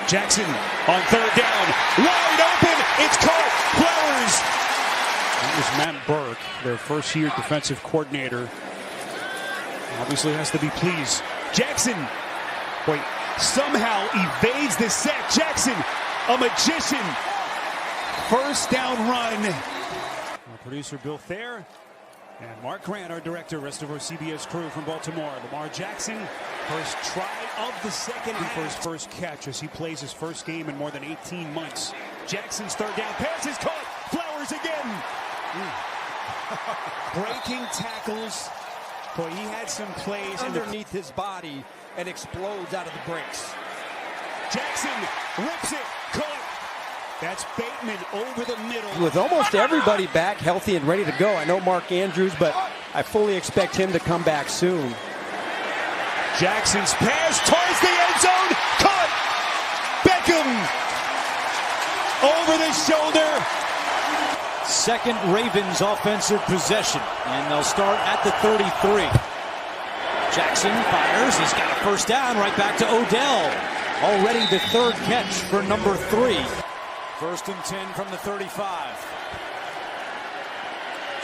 Jackson on third down, wide open, it's caught, Flowers. That was Matt Burke, their first-year defensive coordinator. Obviously has to be pleased. Jackson, somehow evades the sack. Jackson, a magician. First down run. Our producer Bill Thayer and Mark Grant, our director, rest of our CBS crew from Baltimore. Lamar Jackson, first try of the second half. First catch as he plays his first game in more than 18 months. Jackson's third down pass is caught. Flowers again. Breaking tackles. Boy, he had some plays underneath his body and explodes out of the breaks. Jackson rips it, caught. That's Bateman over the middle. With almost everybody back healthy and ready to go. I know Mark Andrews, but I fully expect him to come back soon. Jackson's pass towards the end zone, caught. Beckham over the shoulder. Second Ravens offensive possession, and they'll start at the 33. Jackson fires, he's got a first down, right back to Odell. Already the third catch for number 3. First and 10 from the 35.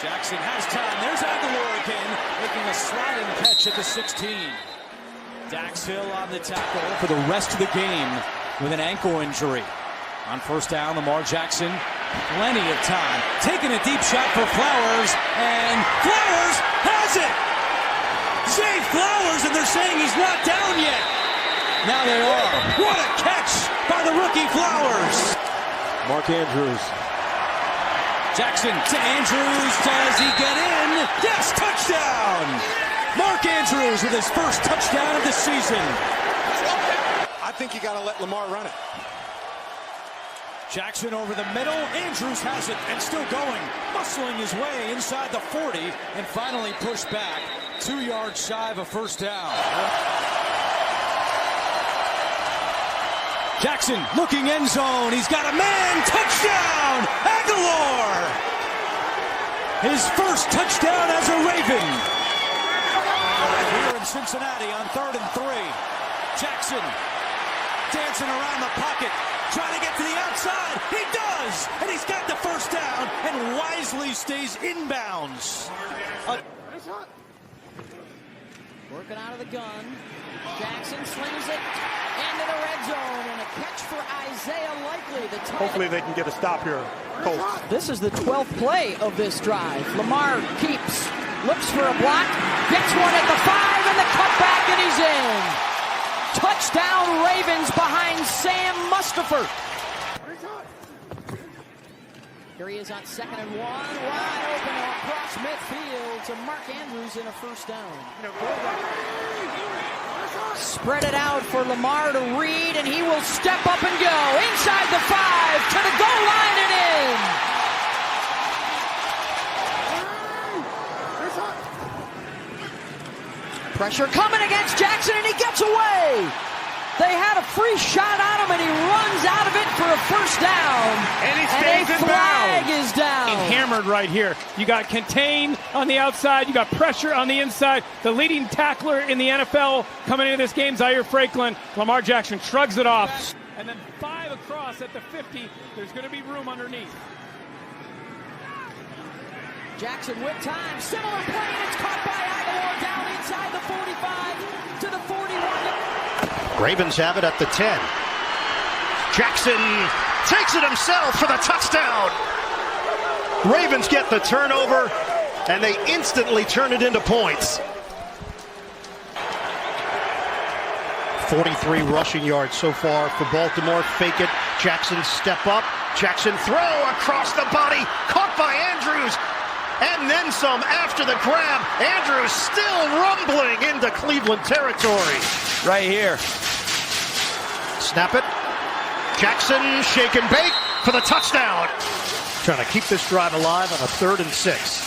Jackson has time, there's Aguilar again, making a sliding catch at the 16. Dax Hill on the tackle for the rest of the game with an ankle injury. On first down, Lamar Jackson, plenty of time. Taking a deep shot for Flowers, and Flowers has it! Zay Flowers, and they're saying he's not down yet. Now they are. What a catch by the rookie Flowers! Mark Andrews. Jackson to Andrews. Does he get in? Yes, touchdown! Mark Andrews with his first touchdown of the season. I think you got to let Lamar run it. Jackson over the middle. Andrews has it and still going. Muscling his way inside the 40 and finally pushed back. 2 yards shy of a first down. Jackson looking end zone. He's got a man. Touchdown! Aguilar! His first touchdown as a Raven. Here in Cincinnati on 3rd and 3. Jackson dancing around the pocket, trying to get to the outside. He does! And he's got the first down and wisely stays inbounds. Working out of the gun. Jackson slings it into the red zone, and a catch for Isaiah Likely. Hopefully they can get a stop here, Colts. This is the 12th play of this drive. Lamar keeps, looks for a block, gets one at the 5, and the cutback, and he's in. Touchdown Ravens behind Sam Mustipher. Here he is on 2nd and 1, wide open across midfield to Mark Andrews in a first down. Spread it out for Lamar to read, and he will step up and go inside the 5 to the goal line and in. Pressure coming against Jackson, and he gets away. They had a free shot on him, and he runs out of it for a first down. And he stays in flag bounds. Is down. And hammered right here. You got contained on the outside. You got pressure on the inside. The leading tackler in the NFL coming into this game, Zaire Franklin. Lamar Jackson shrugs it off. And then 5 across at the 50. There's going to be room underneath. Jackson with time. Similar play, and it's caught by Aguilar down inside the 45 to the 41. Ravens have it at the 10. Jackson takes it himself for the touchdown. Ravens get the turnover, and they instantly turn it into points. 43 rushing yards so far for Baltimore. Fake it. Jackson step up. Jackson throw across the body. Caught by Andrews. And then some after the grab. Andrews still rumbling into Cleveland territory. Right here. Snap it. Jackson shake and bake for the touchdown. Trying to keep this drive alive on a 3rd and 6.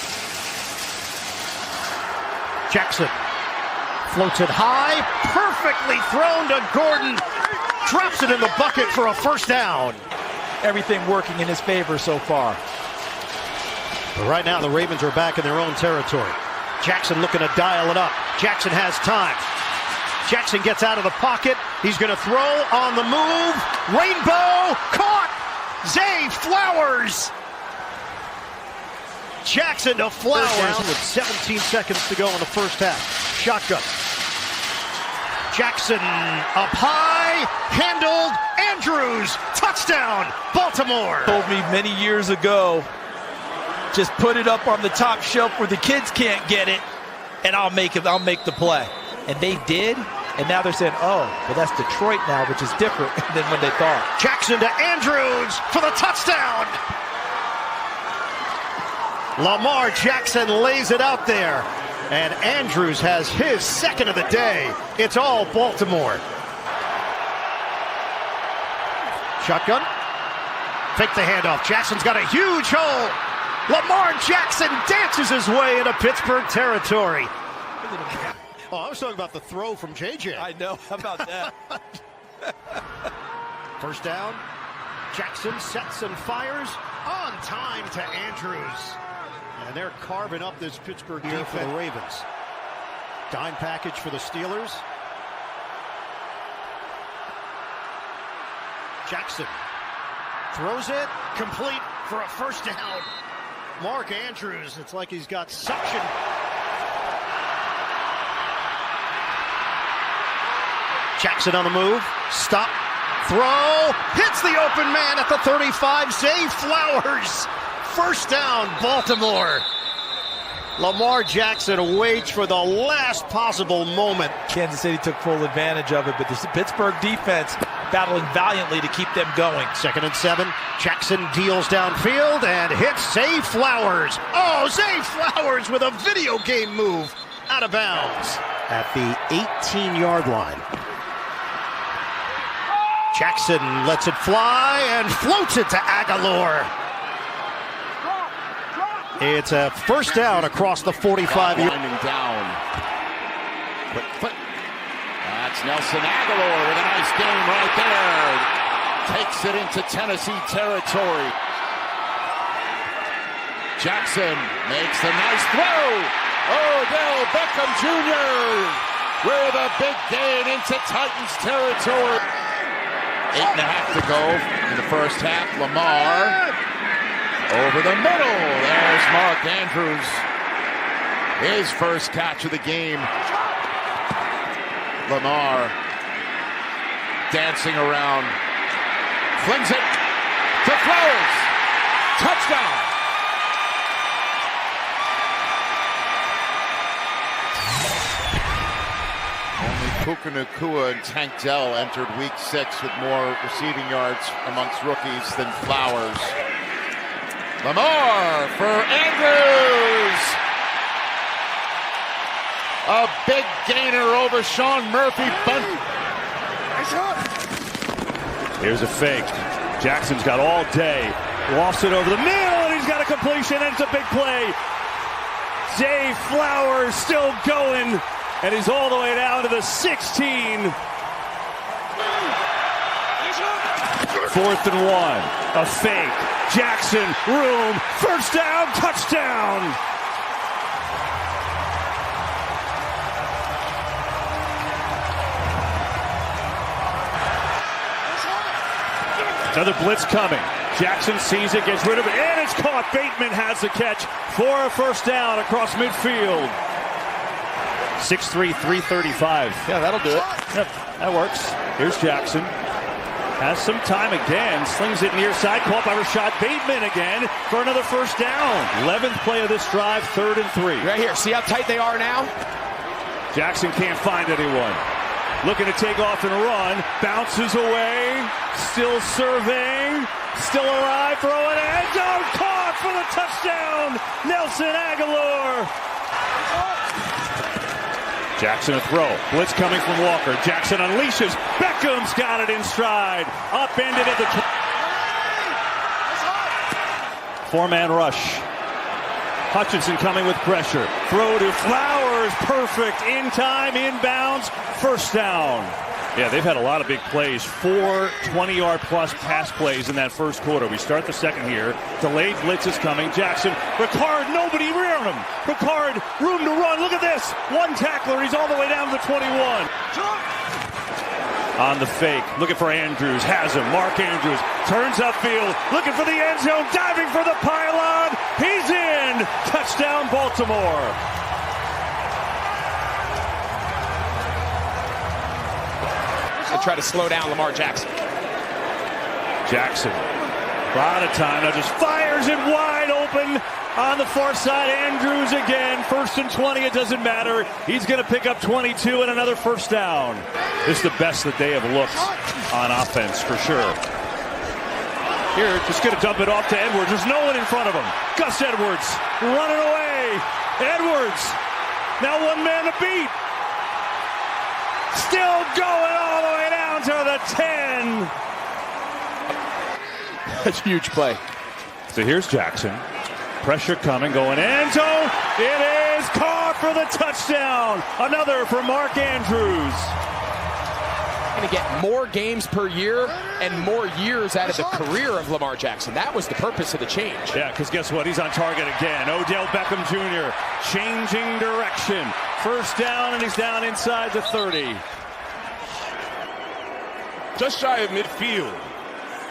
Jackson floats it high. Perfectly thrown to Gordon. Drops it in the bucket for a first down. Everything working in his favor so far. But right now the Ravens are back in their own territory. Jackson looking to dial it up. Jackson has time. Jackson gets out of the pocket. He's going to throw on the move. Rainbow caught. Zay Flowers. Jackson to Flowers with 17 seconds to go in the first half. Shotgun. Jackson up high, handled, Andrews, touchdown, Baltimore. Told me many years ago, just put it up on the top shelf where the kids can't get it, and I'll make the play. And they did, and now they're saying, oh, well, that's Detroit now, which is different than when they thought. Jackson to Andrews for the touchdown. Lamar Jackson lays it out there. And Andrews has his second of the day. It's all Baltimore. Shotgun. Fake the handoff. Jackson's got a huge hole. Lamar Jackson dances his way into Pittsburgh territory. Oh, I was talking about the throw from JJ. I know. How about that? First down. Jackson sets and fires on time to Andrews. And they're carving up this Pittsburgh defense for the Ravens. Dime package for the Steelers. Jackson throws it, complete for a first down. Mark Andrews, it's like he's got suction. Jackson on the move, stop, throw, hits the open man at the 35, Zay Flowers. First down, Baltimore. Lamar Jackson waits for the last possible moment. Kansas City took full advantage of it, but the Pittsburgh defense battling valiantly to keep them going. 2nd and 7. Jackson deals downfield and hits Zay Flowers. Oh, Zay Flowers with a video game move out of bounds at the 18-yard line. Jackson lets it fly and floats it to Aguilar. It's a first down across the 45-yard line. Winding down. Quick foot. That's Nelson Aguilar with a nice game right there. Takes it into Tennessee territory. Jackson makes the nice throw. Odell Beckham Jr. with a big gain into Titans territory. 8.5 to go in the first half. Lamar over the middle. There's Mark Andrews. His first catch of the game. Lamar dancing around. Flings it to Flowers. Touchdown. Only Puka Nacua and Tank Dell entered week 6 with more receiving yards amongst rookies than Flowers. Lamar for Andrews. A big gainer over Sean Murphy. Here's a fake. Jackson's got all day. Lofts it over the middle, and he's got a completion, and it's a big play. Zay Flowers still going, and he's all the way down to the 16. 4th and 1. A fake. Jackson, room, first down, touchdown. Another blitz coming. Jackson sees it, gets rid of it, and it's caught. Bateman has the catch for a first down across midfield. 6'3", 335. Yeah, that'll do it. Yep, that works. Here's Jackson. Has some time again. Slings it near side. Caught by Rashad Bateman again for another first down. 11th play of this drive, 3rd and 3. Right here. See how tight they are now? Jackson can't find anyone. Looking to take off and run. Bounces away. Still serving. Still alive. Throwing end zone. Caught for the touchdown. Nelson Aguilar. Jackson a throw. Blitz coming from Walker. Jackson unleashes. Beckham's got it in stride. Upended at the 4-man rush. Hutchinson coming with pressure. Throw to Flowers. Perfect. In time. Inbounds. First down. Yeah, they've had a lot of big plays. 4 20-yard plus pass plays in that first quarter. We start the second here. Delayed blitz is coming. Jackson, Ricard, nobody around him. Ricard, room to run. Look at this. One tackler. He's all the way down to the 21. on the fake. Looking for Andrews. Has him. Mark Andrews turns upfield. Looking for the end zone. Diving for the pylon. He's in. Touchdown, Baltimore. And try to slow down Lamar Jackson. Jackson. A lot of time. Now just fires it wide open. On the far side, Andrews again. 1st and 20, it doesn't matter. He's going to pick up 22 and another first down. This is the best that they have looked on offense, for sure. Here, just going to dump it off to Edwards. There's no one in front of him. Gus Edwards running away. Edwards, now one man to beat. Still going all the way down to the 10. That's a huge play. So here's Jackson. Pressure coming, going end zone. It is caught for the touchdown. Another for Mark Andrews. Going to get more games per year and more years out of the career of Lamar Jackson. That was the purpose of the change. Yeah, because guess what? He's on target again. Odell Beckham Jr. changing direction. First down, and he's down inside the 30. Just shy of midfield.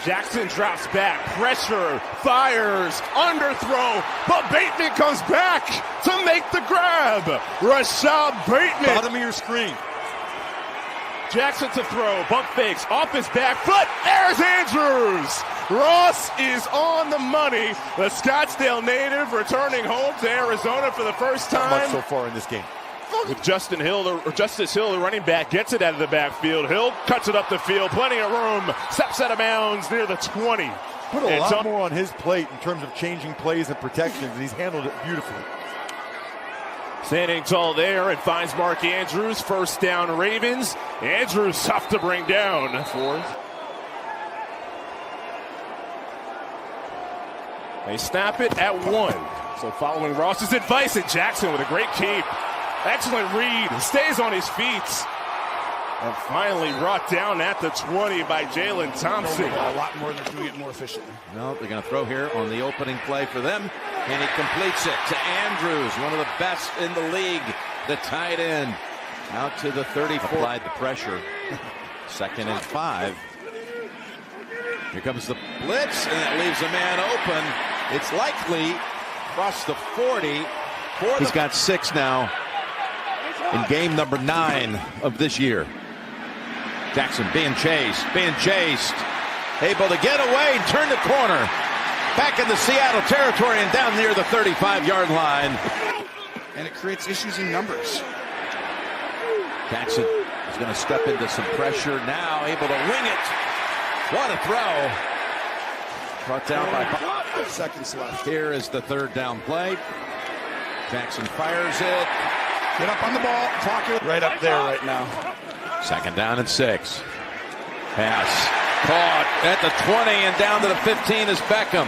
Jackson drops back, pressure, fires, underthrow, but Bateman comes back to make the grab. Rashad Bateman. Bottom of your screen. Jackson to throw, bump fakes, off his back foot, there's Andrews. Ross is on the money. The Scottsdale native returning home to Arizona for the first time. Not much so far in this game. With Justice Hill, the running back, gets it out of the backfield. Hill cuts it up the field, plenty of room, steps out of bounds near the 20. Put a lot more on his plate in terms of changing plays and protections. He's handled it beautifully. Standing tall there, and finds Mark Andrews. First down, Ravens. Andrews tough to bring down. Fourth. They snap it at 1. So following Ross's advice, and Jackson with a great keep. Excellent read. Stays on his feet. And finally brought down at the 20 by Jalen Thompson. A lot more than doing it more efficiently. No, they're going to throw here on the opening play for them. And he completes it to Andrews, one of the best in the league, the tight end. Out to the 34. Applied the pressure. 2nd and 5. Here comes the blitz, and it leaves a man open. It's likely across the 40. He's got 6 now in game number 9 of this year. Jackson being chased, able to get away and turn the corner. Back in the Seattle territory and down near the 35-yard line. And it creates issues in numbers. Jackson is going to step into some pressure now, able to wing it. What a throw. Brought down by 5 seconds left. Here is the 3rd down play. Jackson fires it. Get up on the ball. Clock it right up there right now. 2nd down and 6. Pass caught at the 20 and down to the 15 is Beckham.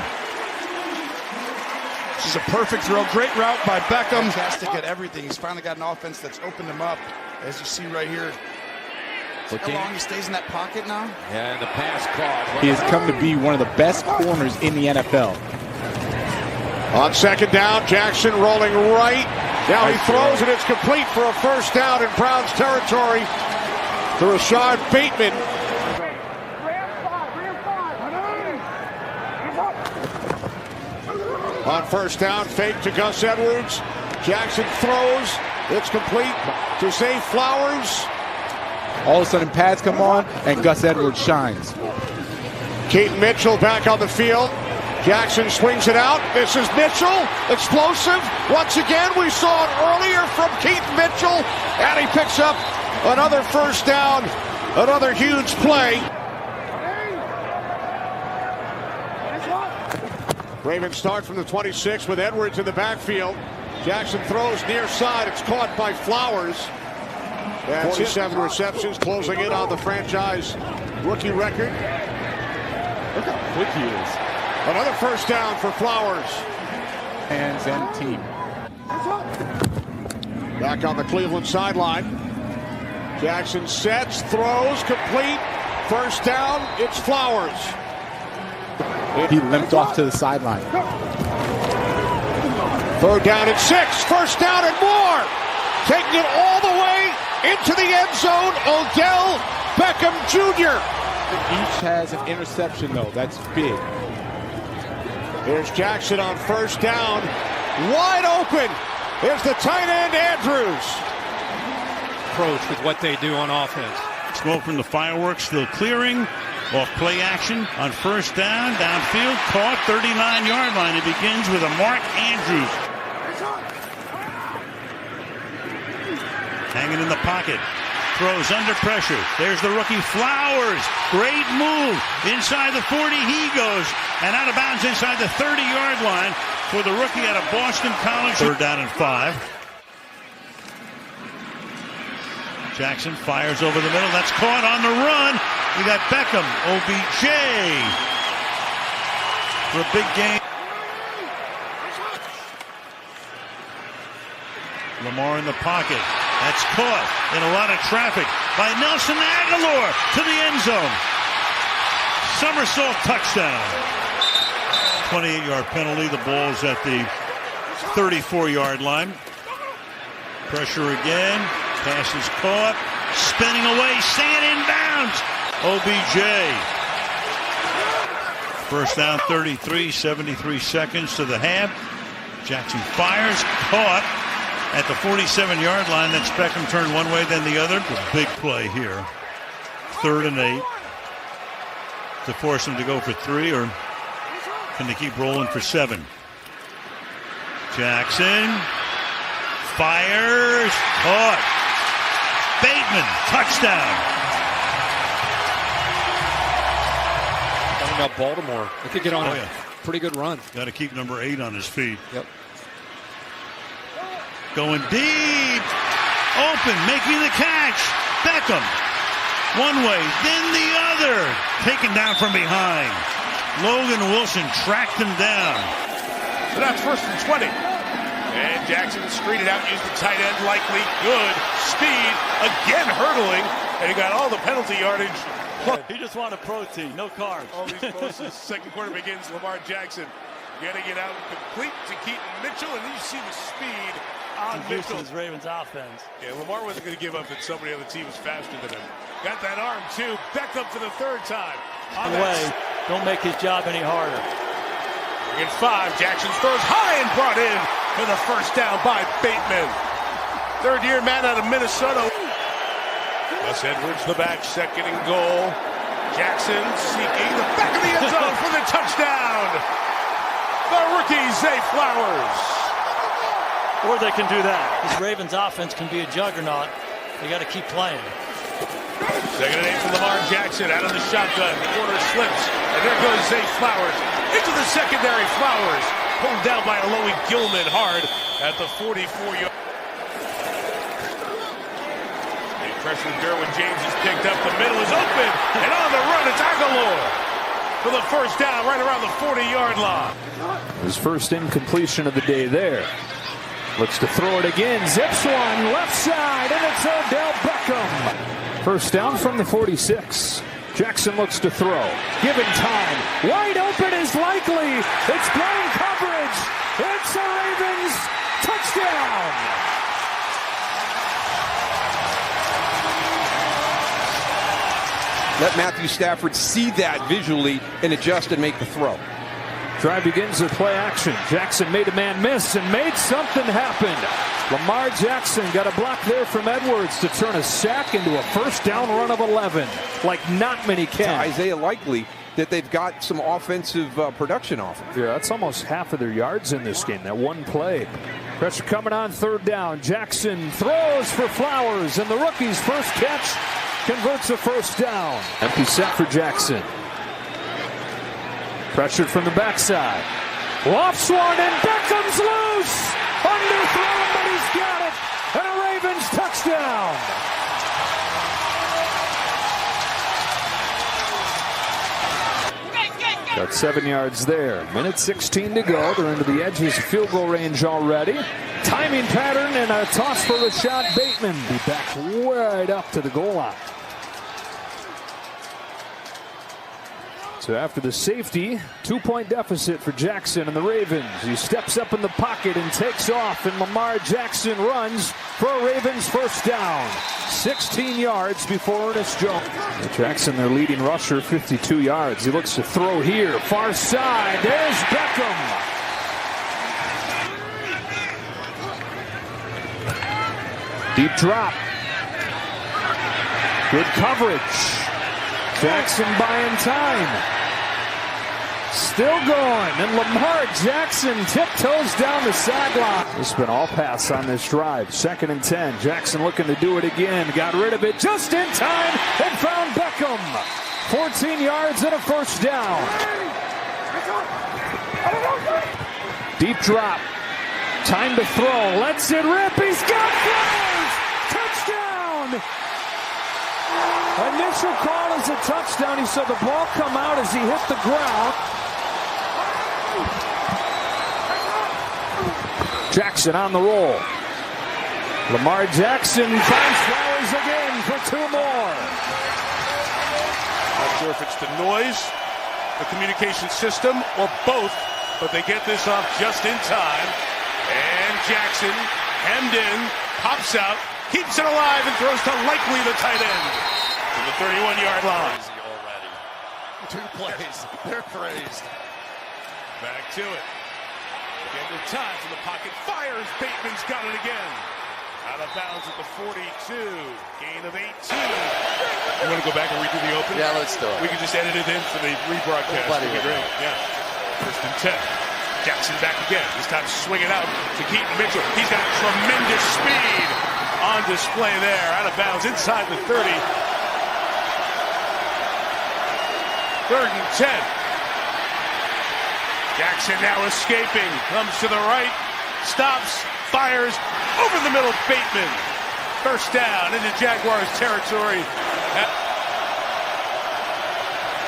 This is a perfect throw. Great route by Beckham. Fantastic at everything. He's finally got an offense that's opened him up, as you see right here. How long he stays in that pocket now? Yeah, and the pass caught. He has come to be one of the best corners in the NFL. On 2nd down, Jackson rolling right. Now he throws, and it's complete for a first down in Browns territory to Rashad Bateman. On 1st down, fake to Gus Edwards. Jackson throws. It's complete to Zay Flowers. All of a sudden, pads come on, and Gus Edwards shines. Keaton Mitchell back on the field. Jackson swings it out. This is Mitchell. Explosive. Once again, we saw it earlier from Keaton Mitchell. And he picks up another first down. Another huge play. Ravens start from the 26 with Edwards in the backfield. Jackson throws near side. It's caught by Flowers. And 47 receptions, closing in on the franchise rookie record. Look how quick he is. Another first down for Flowers. Hands and team. Back on the Cleveland sideline. Jackson sets, throws, complete. First down, it's Flowers. He limped off to the sideline. 3rd down and 6. First down and more. Taking it all the way into the end zone. Odell Beckham Jr. Each has an interception, though. That's big. Here's Jackson on first down. Wide open. Here's the tight end, Andrews. Approach with what they do on offense. Smoke from the fireworks, still clearing. Off play action on first down, downfield, caught, 39-yard line. It begins with a Mark Andrews. Hanging in the pocket, throws under pressure. There's the rookie Flowers. Great move. Inside the 40 he goes, and out of bounds inside the 30-yard line for the rookie out of Boston College. Third down and 5. Jackson fires over the middle. That's caught on the run. We got Beckham, OBJ for a big game. Lamar in the pocket. That's caught in a lot of traffic by Nelson Aguilar to the end zone. Somersault touchdown. 28-yard penalty. The ball's at the 34-yard line. Pressure again. Pass is caught. Spinning away. Sand inbounds. OBJ. First down 33. 73 seconds to the half. Jackson fires. Caught at the 47-yard line. That's Beckham turned one way, then the other. A big play here. 3rd and 8. To force him to go for 3, or can they keep rolling for 7? Jackson fires. Caught. Bateman, touchdown. Talking about Baltimore. They could get on a pretty good run. Got to keep number 8 on his feet. Yep. Going deep. Open, making the catch. Beckham. One way, then the other. Taken down from behind. Logan Wilson tracked him down. So that's 1st and 20. And Jackson screened it out, used the tight end likely. Good speed. Again hurdling. And he got all the penalty yardage. He just wanted protein, no carbs. All these closest. Second quarter begins. Lamar Jackson getting it out complete to Keaton Mitchell. And you see the speed on Mitchell. Houston's Ravens offense. Yeah, Lamar wasn't going to give up that somebody on the team was faster than him. Got that arm, too. Beckham for the 3rd time. On the way, don't make his job any harder. In 5, Jackson throws high and brought in for the first down by Bateman. 3rd-year man out of Minnesota. Gus Edwards, the back, 2nd and goal. Jackson seeking the back of the end zone for the touchdown. The rookie, Zay Flowers. Or they can do that. This Ravens offense can be a juggernaut. They got to keep playing. 2nd and 8 for Lamar Jackson out of the shotgun. Corner slips, and there goes Zay Flowers into the secondary. Flowers pulled down by Alohi Gilman hard at the 44-yard. Pressure Derwin James is picked up. The middle is open, and on the run, it's Aguilar for the first down right around the 40-yard line. His first incompletion of the day there. Looks to throw it again. Zips one left side, and it's Odell Beckham. First down from the 46. Jackson looks to throw. Given time. Wide open is likely. It's blown coverage. It's a Ravens touchdown. Let Matthew Stafford see that visually and adjust and make the throw. Drive begins with play action. Jackson made a man miss and made something happen. Lamar Jackson got a block there from Edwards to turn a sack into a first down run of 11. Like not many can. Isaiah Likely that they've got some offensive production off of. Yeah, that's almost half of their yards in this game, that one play. Pressure coming on 3rd down. Jackson throws for Flowers, and the rookie's first catch converts a first down. Empty set for Jackson. Pressured from the backside. Lofts one, and Beckham's loose. Underthrown, but he's got it. And a Ravens touchdown. Got 7 yards there. Minute 16 to go. They're into the edges of field goal range already. Timing pattern and a toss for Rashad Bateman. Be back right up to the goal line. So after the safety, 2-point deficit for Jackson and the Ravens. He steps up in the pocket and takes off, and Lamar Jackson runs for a Ravens first down. 16 yards before Ernest Jones. Jackson, their leading rusher, 52 yards. He looks to throw here. Far side. There's Beckham. Deep drop. Good coverage. Jackson buying time. Still going, and Lamar Jackson tiptoes down the sideline. It's been all pass on this drive. 2nd and 10. Jackson looking to do it again. Got rid of it just in time and found Beckham. 14 yards and a first down. Deep drop. Time to throw. Lets it rip. He's got Flowers. Touchdown. Initial call is a touchdown. He saw the ball come out as he hit the ground. Jackson on the roll. Lamar Jackson finds Flowers again for 2 more. Not sure if it's the noise, the communication system, or both, but they get this off just in time. And Jackson, hemmed in, pops out, keeps it alive, and throws to Likely, the tight end, to the 31-yard line. Already. 2 plays. They're crazed. Back to it. Again with time from the pocket. Fires. Bateman's got it again. Out of bounds at the 42. Gain of 18. You want to go back and redo the open? Yeah, let's do it. We can just edit it in for the rebroadcast. That'd be great. Yeah. 1st and 10. Jackson back again. This time swinging out to Keaton Mitchell. He's got tremendous speed on display there. Out of bounds inside the 30. 3rd and 10. Jackson now escaping. Comes to the right. Stops. Fires. Over the middle. Bateman. First down into Jaguars territory.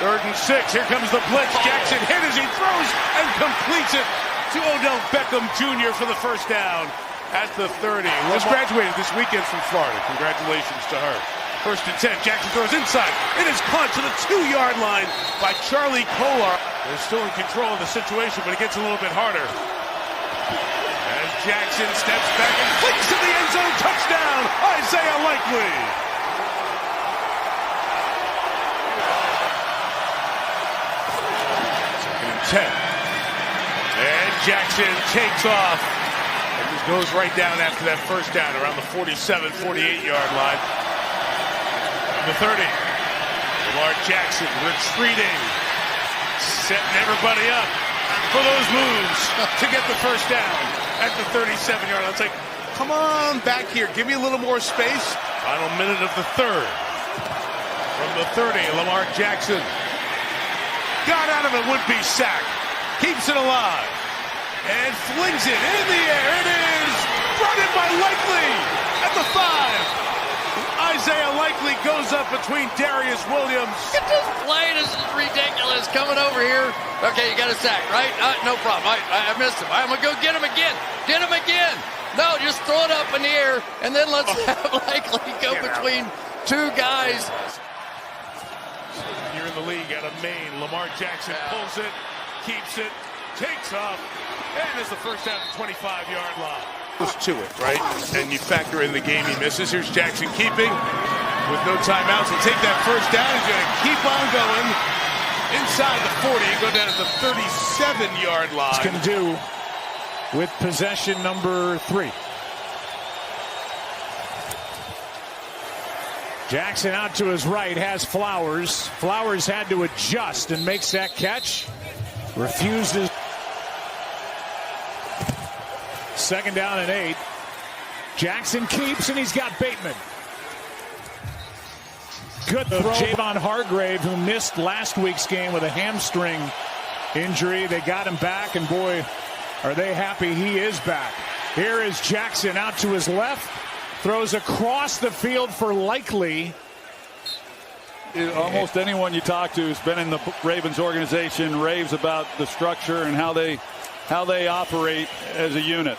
3rd and 6. Here comes the blitz. Jackson hit as he throws and completes it to Odell Beckham Jr. for the first down at the 30. Just graduated this weekend from Florida. Congratulations to her. 1st and 10. Jackson throws inside. It is caught to the 2-yard line by Charlie Kolar. They're still in control of the situation, but it gets a little bit harder. As Jackson steps back and flicks to the end zone. Touchdown, Isaiah Likely. 2nd and 10. And Jackson takes off. And just goes right down after that first down around the 47, 48-yard line. The 30. Lamar Jackson retreating. Setting everybody up for those moves to get the first down at the 37-yard line. It's like, come on back here. Give me a little more space. Final minute of the 3rd. From the 30, Lamar Jackson got out of a would-be sack. Keeps it alive. And flings it in the air. It is brought in by Likely at the 5. Isaiah Likely goes up between Darius Williams. Get this play. This is ridiculous. Coming over here. Okay, you got a sack, right? No problem. I missed him. I'm going to go get him again. Get him again. No, just throw it up in the air, and then let's have Likely go between 2 guys. Here in the league out of Maine, Lamar Jackson pulls it, keeps it, takes off, and is the first down at the 25-yard line. To it, right? And you factor in the game he misses. Here's Jackson keeping with no timeouts. He'll take that first down. He's going to keep on going inside the 40 and go down at the 37-yard line. Can do with possession number 3. Jackson out to his right has Flowers. Flowers had to adjust and makes that catch. Refuses. 2nd down and 8. Jackson keeps, and he's got Bateman. Good throw. Javon Hargrave, who missed last week's game with a hamstring injury. They got him back, and boy, are they happy he is back. Here is Jackson out to his left. Throws across the field for Likely. Almost anyone you talk to who's been in the Ravens organization raves about the structure and how they operate as a unit.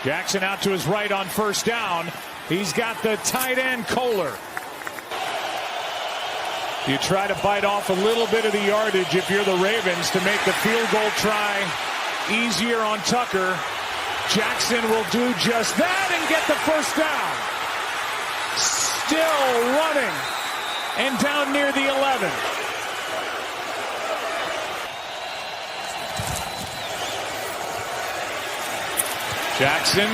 Jackson out to his right on first down. He's got the tight end Kolar. You try to bite off a little bit of the yardage if you're the Ravens to make the field goal try easier on Tucker. Jackson will do just that and get the first down. Still running and down near the 11. Jackson.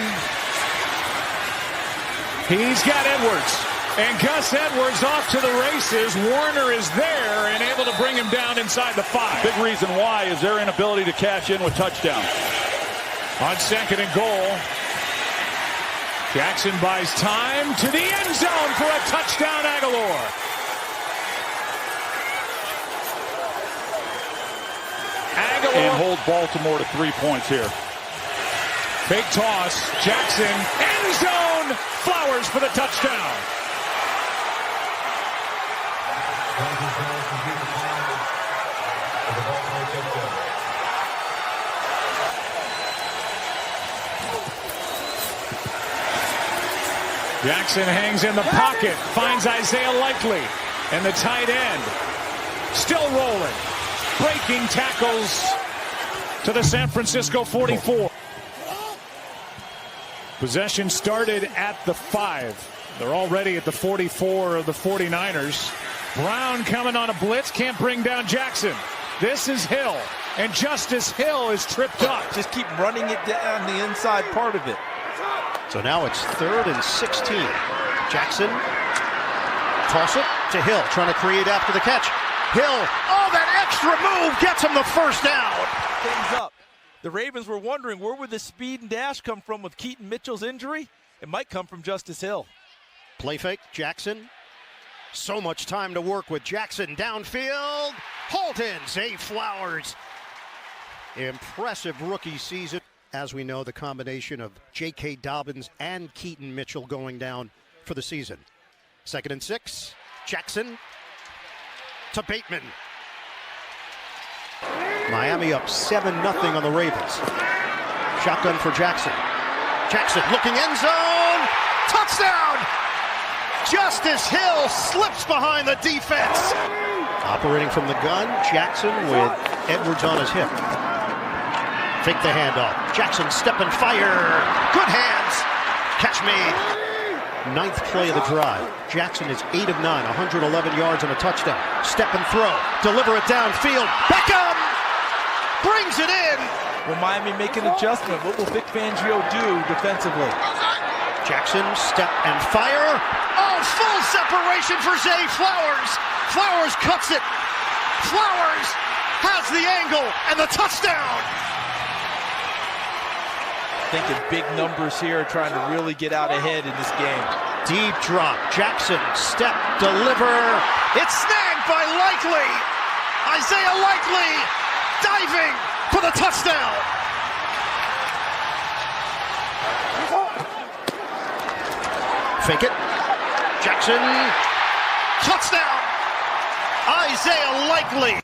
He's got Edwards. And Gus Edwards off to the races. Warner is there and able to bring him down inside the 5. Big reason why is their inability to cash in with touchdowns. On 2nd and goal, Jackson buys time to the end zone for a touchdown, Aguilar. And hold Baltimore to 3 points here. Big toss. Jackson, end zone. Flowers for the touchdown. Jackson hangs in the pocket, finds Isaiah Likely, and the tight end still rolling. Breaking tackles to the San Francisco 44. Possession started at the 5. They're already at the 44 of the 49ers. Brown coming on a blitz, can't bring down Jackson. This is Hill, and Justice Hill is tripped up. Just keep running it down the inside part of it. So now it's 3rd and 16. Jackson, toss it to Hill, trying to create after the catch. Hill, oh, that extra move gets him the first down. Things up. The Ravens were wondering where would the speed and dash come from with Keaton Mitchell's injury? It might come from Justice Hill. Play fake, Jackson. So much time to work with. Jackson downfield. Holton, Zay Flowers. Impressive rookie season. As we know, the combination of J.K. Dobbins and Keaton Mitchell going down for the season. 2nd and 6. Jackson to Bateman. Miami up 7-0 on the Ravens. Shotgun for Jackson. Jackson looking end zone. Touchdown! Justice Hill slips behind the defense. Operating from the gun, Jackson with Edwards on his hip. Fake the handoff. Jackson step and fire. Good hands. Catch made. 9th play of the drive. Jackson is 8 of 9, 111 yards and a touchdown. Step and throw. Deliver it downfield. Beckham brings it in. Will Miami make an adjustment? What will Vic Fangio do defensively? Jackson, step and fire. Oh, full separation for Zay Flowers. Flowers cuts it. Flowers has the angle and the touchdown. Thinking big numbers here, trying to really get out ahead in this game. Deep drop. Jackson, step, deliver. It's snagged by Likely. Isaiah Likely diving for the touchdown. Fake it. Jackson. Touchdown. Isaiah Likely.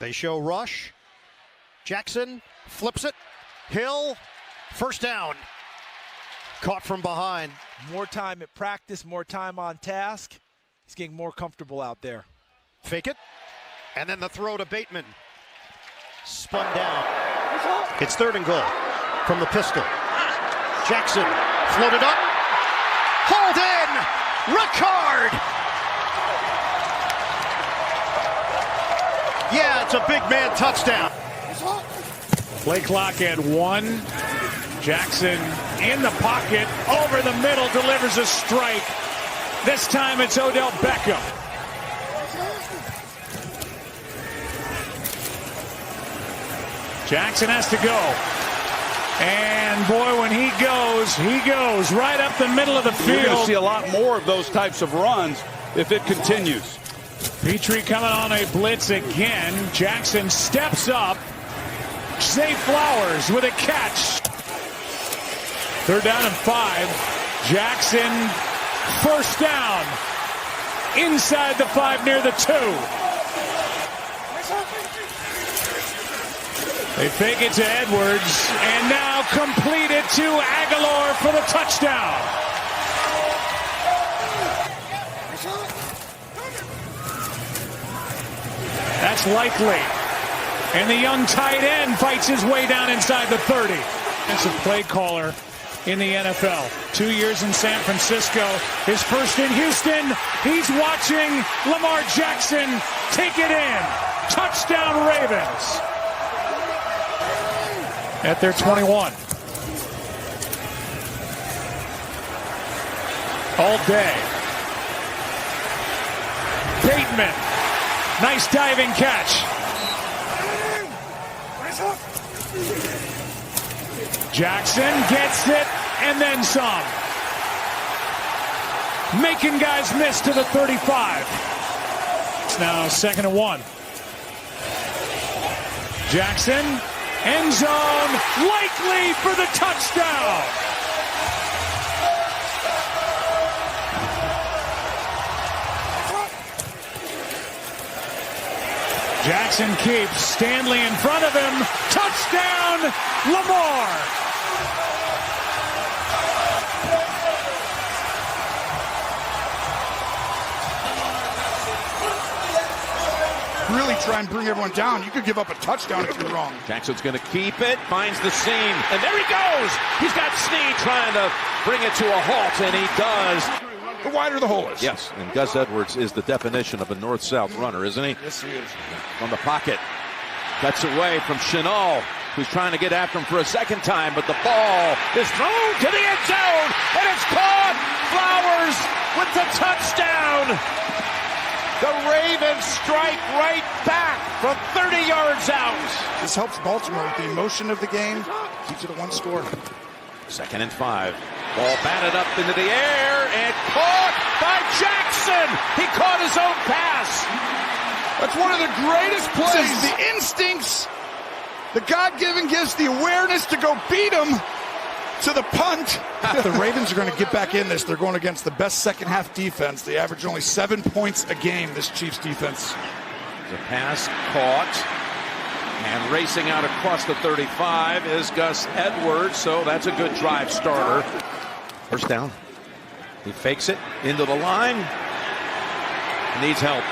They show rush. Jackson flips it. Hill. First down. Caught from behind. More time at practice, more time on task. He's getting more comfortable out there. Fake it. And then the throw to Bateman. Spun down. It's 3rd and goal from the pistol. Jackson floated up. Hauled in. Ricard. Yeah, it's a big man touchdown. Play clock at 1. Jackson in the pocket, over the middle, delivers a strike. This time it's Odell Beckham. Jackson has to go. And boy, when he goes right up the middle of the field. You're going to see a lot more of those types of runs if it continues. Petrie coming on a blitz again. Jackson steps up. Zay Flowers with a catch. 3rd down and 5. Jackson, first down. Inside the 5 near the 2. They fake it to Edwards. And now complete it to Aguilar for the touchdown. Likely. And the young tight end fights his way down inside the 30. Defensive play caller in the NFL. 2 years in San Francisco. His first in Houston. He's watching Lamar Jackson take it in. Touchdown Ravens. At their 21. All day. Bateman. Nice diving catch. Jackson gets it and then some. Making guys miss to the 35. It's now 2nd and 1. Jackson, end zone, likely for the touchdown. Jackson keeps Stanley in front of him. Touchdown, Lamar. Really try and bring everyone down. You could give up a touchdown if you're wrong. Jackson's going to keep it, finds the seam, and there he goes. He's got Snead trying to bring it to a halt, and he does. The wider the hole is. Yes, and Gus Edwards is the definition of a north-south runner, isn't he? Yes, he is. From the pocket. Cuts away from Chenal, who's trying to get after him for a second time, but the ball is thrown to the end zone, and it's caught. Flowers with the touchdown. The Ravens strike right back from 30 yards out. This helps Baltimore with the emotion of the game. Keeps it a one score. 2nd and 5. Ball batted up into the air and caught by Jackson. He caught his own pass. That's one of the greatest plays. The instincts, the God-given gives the awareness to go beat him to the punt. The Ravens are going to get back in this. They're going against the best second half defense. They average only 7 points a game, this Chiefs defense. The pass caught. And racing out across the 35 is Gus Edwards, so that's a good drive starter. First down. He fakes it into the line. Needs help.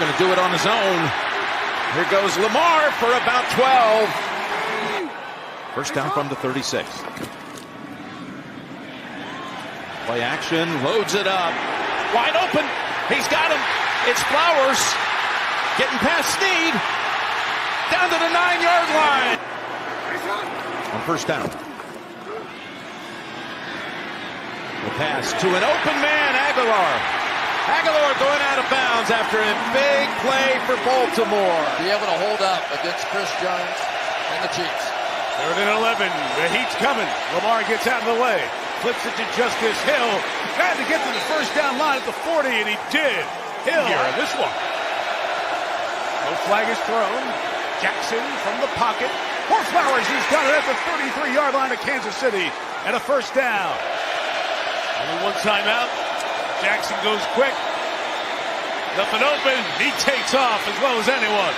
Going to do it on his own. Here goes Lamar for about 12. First down from the 36. Play action, loads it up. Wide open. He's got him. It's Flowers. Getting past Snead. Down to the 9-yard line. On first down. The pass to an open man, Aguilar. Aguilar going out of bounds after a big play for Baltimore. Be able to hold up against Chris Jones and the Chiefs. 3rd and 11. The heat's coming. Lamar gets out of the way. Flips it to Justice Hill. Tried to get to the first down line at the 40, and he did. Hill here on this one. No flag is thrown. Jackson from the pocket. For Flowers, he's got it at the 33-yard line of Kansas City. And a first down. Only one timeout. Jackson goes quick. Nothing open. He takes off as well as anyone.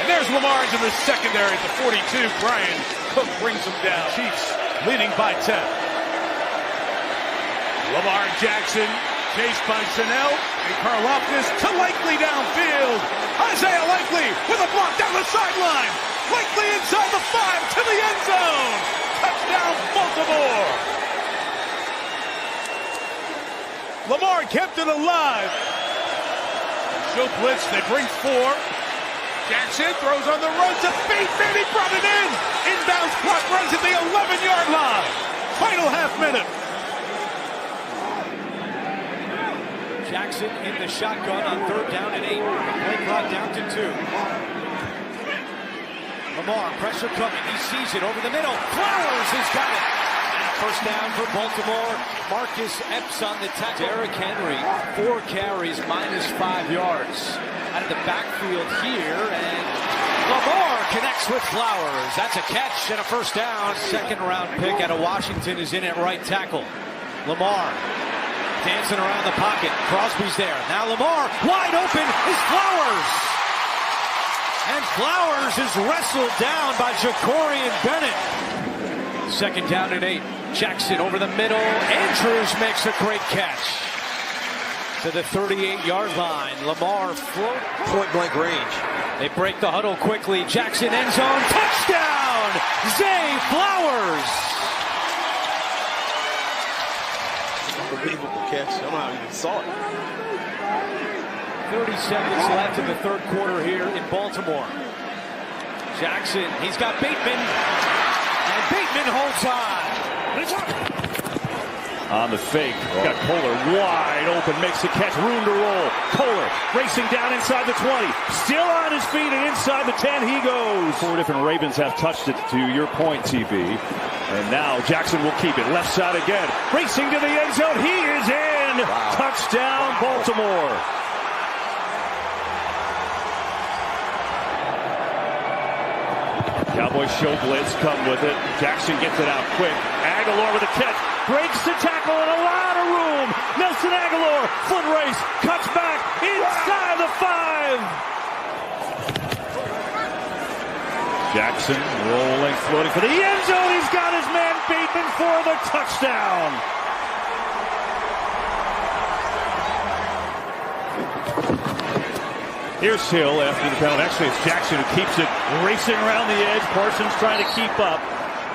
And there's Lamar into the secondary at the 42. Brian Cook brings him down. Chiefs leading by 10. Lamar Jackson chased by Chanel and Karlaftis to Likely downfield. Isaiah Likely with a block down the sideline. Likely inside the 5 to the end zone. Touchdown Baltimore. Lamar kept it alive. Show blitz, they bring 4. Jackson throws on the run to Bateman. He brought it in. Inbounds clock runs at the 11-yard line. Final half minute. Jackson in the shotgun on 3rd down and 8. Play clock down to 2. Lamar, pressure coming. He sees it over the middle. Flowers has got it. First down for Baltimore. Marcus Epps on the tackle. Derrick Henry, 4 carries, -5 yards. Out of the backfield here, and Lamar connects with Flowers. That's a catch and a first down. 2nd-round pick out of Washington is in at right tackle. Lamar dancing around the pocket. Crosby's there. Now Lamar, wide open is Flowers. And Flowers is wrestled down by Jacorian Bennett. 2nd down and 8. Jackson over the middle. Andrews makes a great catch. To the 38-yard line. Lamar float. Point-blank range. They break the huddle quickly. Jackson end zone. Touchdown! Zay Flowers! Unbelievable catch. I don't know how you saw it. 30 seconds left in the third quarter here in Baltimore. Jackson, he's got Bateman. And Bateman holds on. On the fake, got Kohler wide open, makes the catch, room to roll. Kohler racing down inside the 20, still on his feet and inside the 10 he goes. 4 different Ravens have touched it, to your point, TB. And now Jackson will keep it, left side again, racing to the end zone, he is in! Wow. Touchdown, Baltimore. Cowboys show blitz, come with it. Jackson gets it out quick. Aguilar with a catch. Breaks the tackle in a lot of room. Nelson Aguilar, foot race, cuts back inside the 5. Jackson rolling, floating for the end zone. He's got his man Bateman for the touchdown. Here's Hill after the penalty. Actually, it's Jackson who keeps it racing around the edge. Parsons trying to keep up,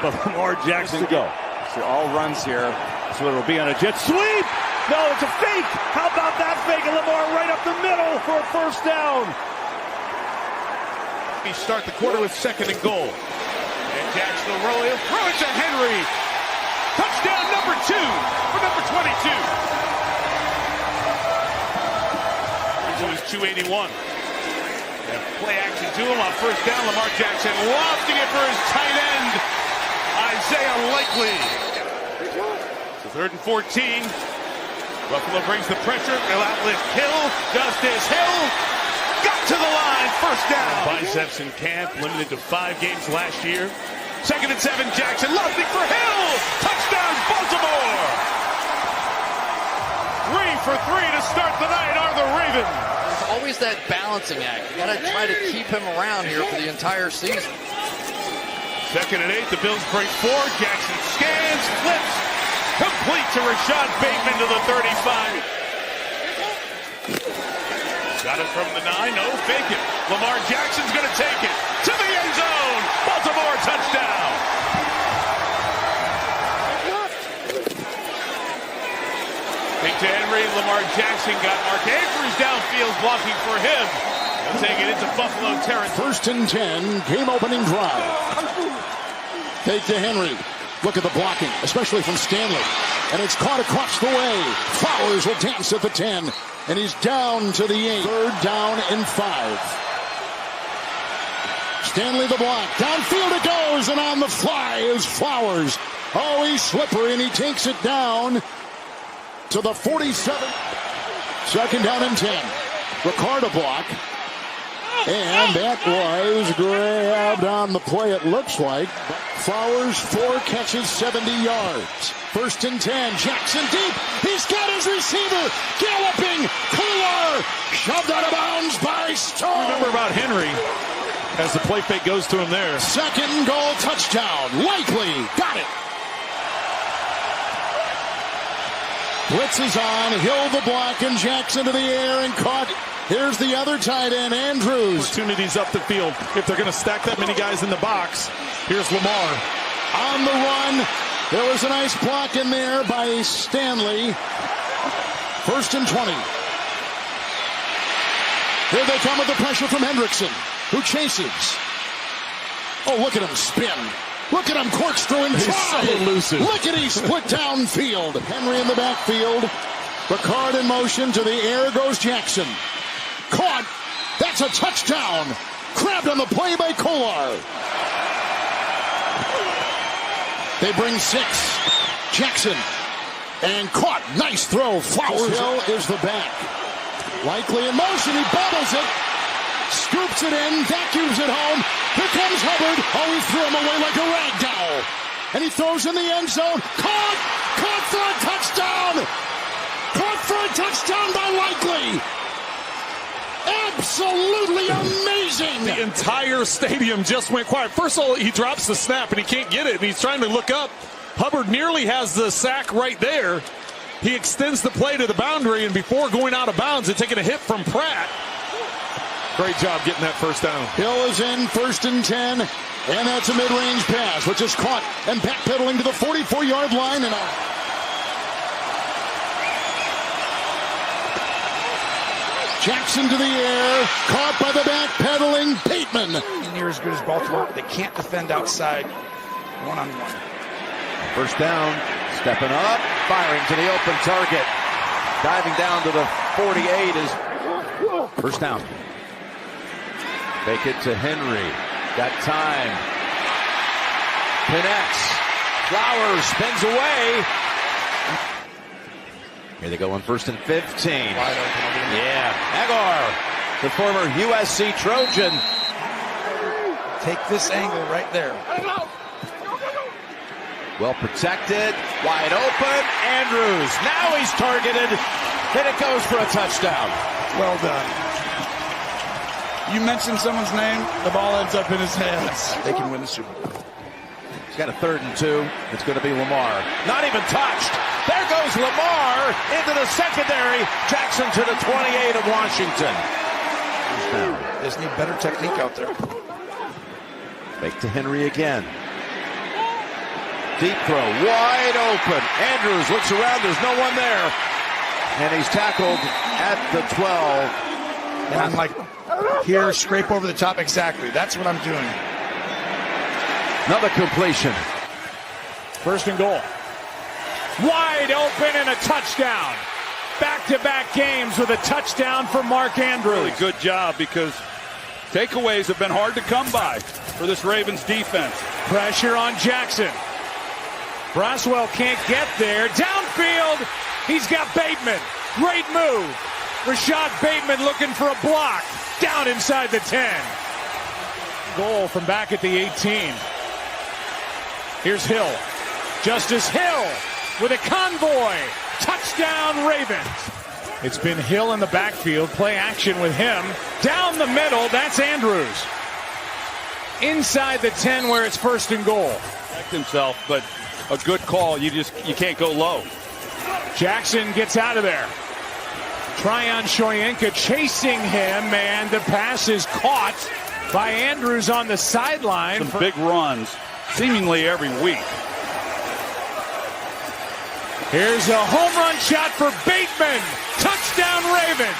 but Lamar Jackson to go. So all runs here. So it'll be on a jet sweep. No, it's a fake. How about that fake? And Lamar right up the middle for a first down. We start the quarter with 2nd and goal. And Jackson will roll it. Throw it to Henry. Touchdown number 2 for number 22. It was 281. And play action to him on first down. Lamar Jackson lofting it for his tight end, Isaiah Likely. So 3rd and 14. Buffalo brings the pressure. They'll outlift Hill. Justice Hill got to the line. First down. Biceps in camp, limited to 5 games last year. 2nd and 7. Jackson lofting for Hill. Touchdown, Baltimore. 3 for 3 to start the night are the Ravens. There's always that balancing act. You got to try to keep him around here for the entire season. 2nd and 8. The Bills break 4. Jackson scans, flips, complete to Rashad Bateman to the 35. Got it from the 9. No, fake it. Lamar Jackson's going to take it to the end zone. Baltimore touchdown. Fake to Henry. Lamar Jackson got Mark Andrews downfield blocking for him. They'll take it into Buffalo territory. 1st and 10, game opening drive. Fake to Henry. Look at the blocking, especially from Stanley. And it's caught across the way. Flowers will dance at the 10. And he's down to the 8. 3rd down and 5. Stanley the block. Downfield it goes. And on the fly is Flowers. Oh, he's slippery and he takes it down to the 47. 2nd down and 10. Ricard a block. And that was grabbed on the play, it looks like. Flowers, 4 catches, 70 yards. 1st and 10. Jackson deep. He's got his receiver. Galloping. Kohler. Shoved out of bounds by Stone. Remember about Henry as the play fake goes to him there. 2nd and goal, touchdown. Likely. Got it. Blitz is on. Hill the block and Jackson to the air and caught. Here's the other tight end, Andrews. Opportunities up the field. If they're going to stack that many guys in the box, here's Lamar. On the run. There was a nice block in there by Stanley. 1st and 20. Here they come with the pressure from Hendrickson, who chases. Oh, look at him spin. Look at him corkscrew and He's try. so elusive. Look at he split downfield. Henry in the backfield. Ricard in motion. To the air goes Jackson. Caught. That's a touchdown. Grabbed on the play by Kohler. They bring 6. Jackson. And caught. Nice throw. Flowers Hill is the back. Likely in motion. He bobbles it. Scoops it in. Vacuums it home. Here comes Hubbard. Oh, he threw him away like a rag doll. And he throws in the end zone. Caught. Caught for a touchdown. Caught for a touchdown by Likely. Absolutely amazing. The entire stadium just went quiet. First of all, he drops the snap and he can't get it. And he's trying to look up. Hubbard nearly has the sack right there. He extends the play to the boundary, and before going out of bounds and taking a hit from Pratt, Great job getting that first down. Hill is in, 1st and 10, and that's a mid-range pass, which is caught and backpedaling to the 44-yard line and out. Jackson to the air, caught by the backpedaling Bateman. Near as good as Baltimore, but they can't defend outside one-on-one. First down, stepping up, firing to the open target. Diving down to the 48 is first down. Fake it to Henry. Got time. Connects. Flowers spins away. Here they go on 1st and 15. Yeah. Agar, the former USC Trojan. Take this angle right there. Well protected. Wide open. Andrews. Now he's targeted. And it goes for a touchdown. Well done. You mention someone's name, the ball ends up in his hands. They can win the Super Bowl. He's got a 3rd and 2. It's going to be Lamar. Not even touched. There goes Lamar into the secondary. Jackson to the 28 of Washington. They just need better technique out there. Fake to Henry again. Deep throw, wide open. Andrews looks around, there's no one there. And he's tackled at the 12. And I'm like, here, scrape over the top. Exactly. That's what I'm doing. Another completion. 1st and goal. Wide open and a touchdown. Back-to-back games with a touchdown for Mark Andrews. Really good job because takeaways have been hard to come by for this Ravens defense. Pressure on Jackson. Braswell can't get there. Downfield, he's got Bateman. Great move. Rashad Bateman looking for a block. Down inside the 10. Goal from back at the 18. Here's Hill. Justice Hill with a convoy. Touchdown Ravens. It's been Hill in the backfield. Play action with him. Down the middle, that's Andrews. Inside the 10 where it's 1st and goal. Protect himself, but a good call. You can't go low. Jackson gets out of there. Tryon Shoyinka chasing him, and the pass is caught by Andrews on the sideline. Some big runs, seemingly every week. Here's a home run shot for Bateman. Touchdown Ravens.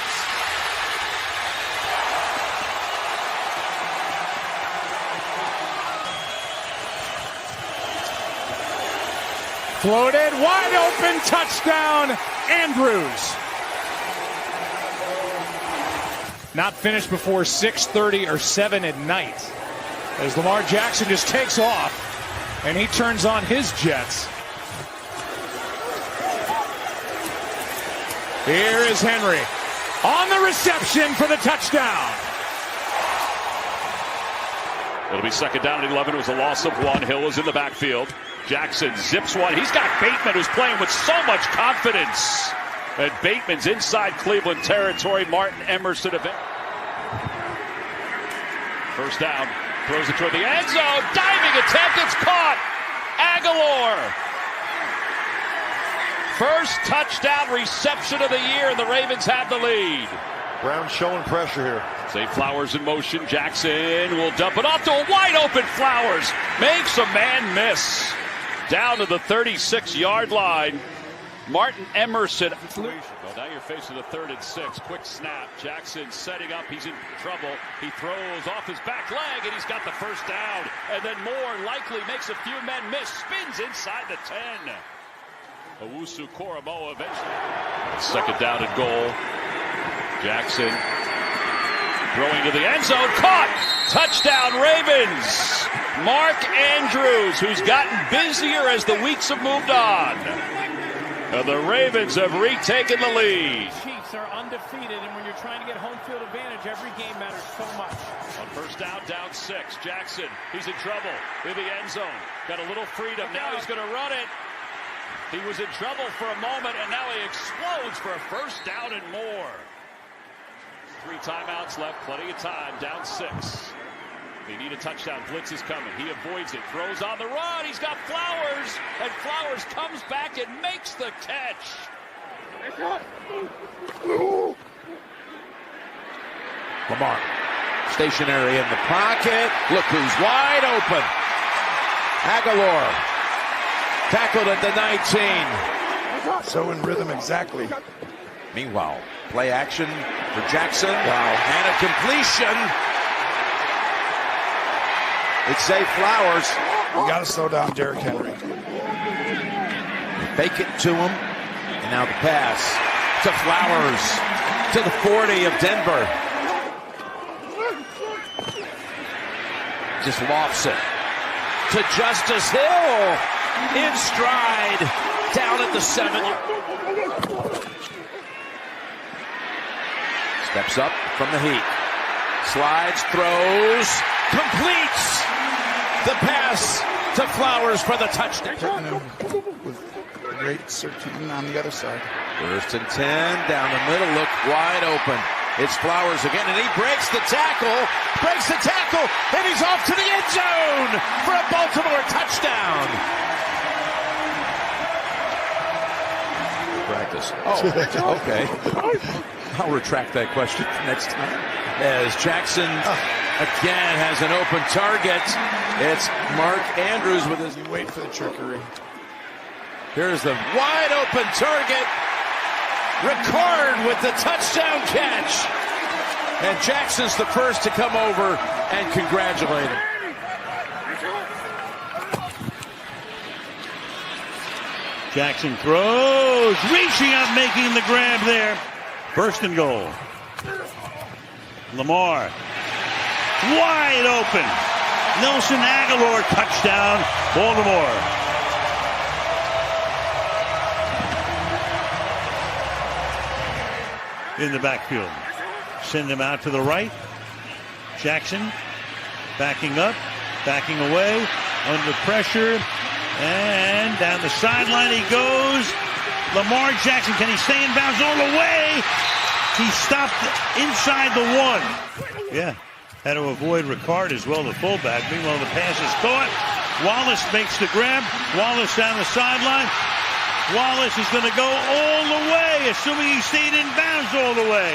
Floated, wide open, touchdown, Andrews. Not finished before 6:30 or 7 at night. As Lamar Jackson just takes off, and he turns on his Jets. Here is Henry on the reception for the touchdown. It'll be 2nd down and 11. It was a loss of 1. Hill is in the backfield. Jackson zips one. He's got Bateman, who's playing with so much confidence. And Bateman's inside Cleveland territory. Martin Emerson. First down. Throws it toward the end zone. Diving attempt. It's caught. Aguilar. First touchdown reception of the year, and the Ravens have the lead. Brown showing pressure here. Zay Flowers in motion. Jackson will dump it off to a wide open Flowers. Makes a man miss. Down to the 36-yard line. Martin Emerson. Well, now you're facing the 3rd and 6. Quick snap. Jackson setting up. He's in trouble. He throws off his back leg, and he's got the first down. And then more likely makes a few men miss. Spins inside the 10. Owusu Koromoa eventually. 2nd down and goal. Jackson throwing to the end zone. Caught. Touchdown Ravens. Mark Andrews, who's gotten busier as the weeks have moved on. And the Ravens have retaken the lead. Chiefs are undefeated, and when you're trying to get home field advantage, every game matters so much. On first down, down 6. Jackson, he's in trouble in the end zone. Got a little freedom. Now he's going to run it. He was in trouble for a moment, and now he explodes for a first down and more. 3 timeouts left, plenty of time, down 6. They need a touchdown. Blitz is coming. He avoids it, throws on the run. He's got Flowers, and Flowers comes back and makes the catch. Lamar Stationary in the pocket. Look who's wide open. Aguilar. Tackled at the 19. So in rhythm, exactly. Meanwhile, play action for Jackson. Wow. And a completion. It's Zay Flowers. You got to slow down Derrick Henry. Fake it to him. And now the pass to Flowers to the 40 of Denver. Just lofts it to Justice Hill. In stride. Down at the 7. Steps up from the heat. Slides, throws, completes the pass to Flowers for the touchdown. With great searching on the other side. 1st and 10, down the middle, look wide open. It's Flowers again, and he breaks the tackle, and he's off to the end zone for a Baltimore touchdown. Practice. Oh, okay. I'll retract that question next time. As Jackson again has an open target. It's Mark Andrews with his... You wait for the trickery. Here's the wide open target. Ricard with the touchdown catch. And Jackson's the first to come over and congratulate him. Jackson throws, reaching up, making the grab there. 1st and goal. Lamar, wide open. Nelson Aguilar, touchdown, Baltimore. In the backfield. Send him out to the right. Jackson backing up, backing away, under pressure. And down the sideline he goes. Lamar Jackson, can he stay in bounds all the way? He stopped inside the 1. Yeah, had to avoid Ricard as well, the fullback. Meanwhile, the pass is caught. Wallace makes the grab. Wallace down the sideline. Wallace is going to go all the way, assuming he stayed in bounds all the way.